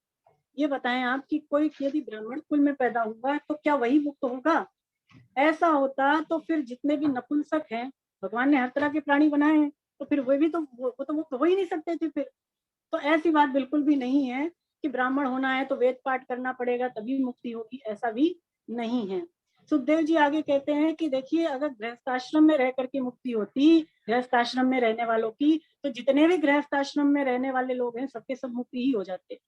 ये बताएं आप, कि कोई यदि ब्राह्मण कुल में पैदा हुआ है तो क्या वही मुक्त होगा। ऐसा होता तो फिर जितने भी नपुंसक हैं, भगवान ने हर तरह के प्राणी बनाए हैं, तो फिर वो भी तो वो तो मुक्त हो ही नहीं सकते थे फिर। तो ऐसी बात बिल्कुल भी नहीं है कि ब्राह्मण होना है तो वेद पाठ करना पड़ेगा तभी मुक्ति होगी, ऐसा भी नहीं है। सुखदेव जी आगे कहते हैं कि देखिए अगर गृहस्थाश्रम में रह करके मुक्ति होती, गृहस्थाश्रम में रहने वालों की, तो जितने भी गृहस्थाश्रम में रहने वाले लोग हैं सबके सब मुक्ति ही हो जाते।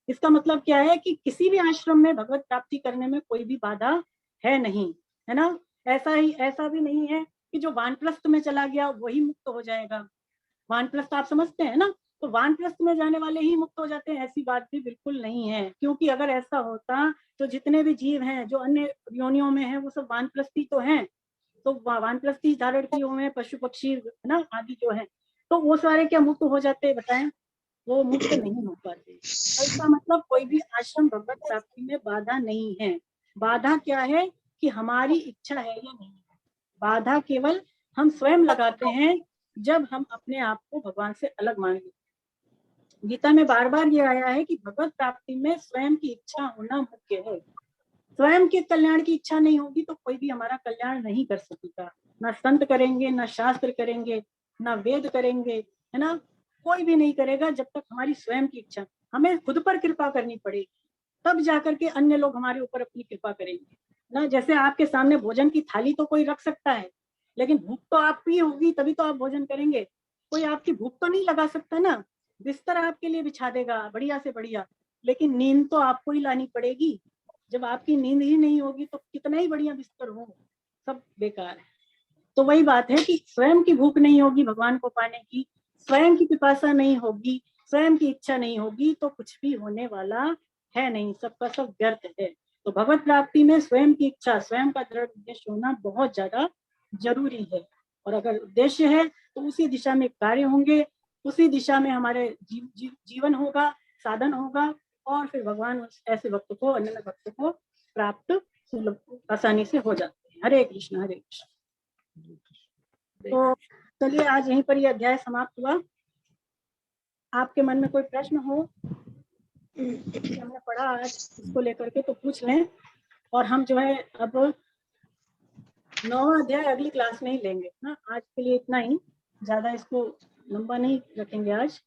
इसका मतलब क्या है कि किसी भी आश्रम में भगवत प्राप्ति करने में कोई भी बाधा है नहीं, है ना। ऐसा भी नहीं है कि जो वानप्रस्थ में चला गया वही मुक्त हो जाएगा। वानप्रस्थ आप समझते हैं ना, तो वानप्रस्थ में जाने वाले ही मुक्त हो जाते हैं, ऐसी बात भी बिल्कुल नहीं है। क्योंकि अगर ऐसा होता तो जितने भी जीव हैं जो अन्य योनियों में हैं वो सब वानप्रस्थी तो हैं, तो वानप्रस्थी धारण किए हुए हैं, पशु पक्षी है ना आदि जो है, तो वो सारे क्या मुक्त हो जाते, बताएं, वो मुक्त नहीं हो पाते। तो इसका मतलब कोई भी आश्रम भगवत प्राप्ति में बाधा नहीं है। बाधा क्या है कि हमारी इच्छा है या नहीं है। बाधा केवल हम स्वयं लगाते हैं जब हम अपने आप को भगवान से अलग मान लेते। गीता में बार बार ये आया है कि भगवत प्राप्ति में स्वयं की इच्छा होना मुख्य है। स्वयं के कल्याण की इच्छा नहीं होगी तो कोई भी हमारा कल्याण नहीं कर सकेगा। ना संत करेंगे, ना शास्त्र करेंगे, ना वेद करेंगे, है ना, कोई भी नहीं करेगा जब तक हमारी स्वयं की इच्छा। हमें खुद पर कृपा करनी पड़ेगी, तब जाकर के अन्य लोग हमारे ऊपर अपनी कृपा करेंगे ना। जैसे आपके सामने भोजन की थाली तो कोई रख सकता है, लेकिन भूख तो आपकी होगी तभी तो आप भोजन करेंगे। कोई आपकी भूख तो नहीं लगा सकता ना। बिस्तर आपके लिए बिछा देगा बढ़िया से बढ़िया, लेकिन नींद तो आपको ही लानी पड़ेगी। जब आपकी नींद ही नहीं होगी तो कितना ही बढ़िया बिस्तर हो, सब बेकार है। तो वही बात है कि स्वयं की भूख नहीं होगी भगवान को पाने की, स्वयं की पिपासा नहीं होगी, स्वयं की इच्छा नहीं होगी, तो कुछ भी होने वाला है नहीं, सबका सब व्यर्थ है। तो भगवत प्राप्ति में स्वयं की इच्छा, स्वयं का दृढ़ उद्देश्य होना बहुत ज्यादा जरूरी है। और अगर उद्देश्य है तो उसी दिशा में कार्य होंगे, उसी दिशा में हमारे जीवन होगा, साधन होगा, और फिर भगवान ऐसे भक्त को, अन्य भक्त को प्राप्त आसानी से हो जाते हैं। हरे कृष्ण हरे कृष्ण। तो चलिए आज यहीं पर ये अध्याय समाप्त हुआ। आपके मन में कोई प्रश्न हो हमने पढ़ा आज इसको लेकर के तो पूछ लें, और हम जो है अब 9वां अध्याय अगली क्लास में ही लेंगे ना। आज के लिए इतना ही, ज्यादा इसको लंबा नहीं रखेंगे आज।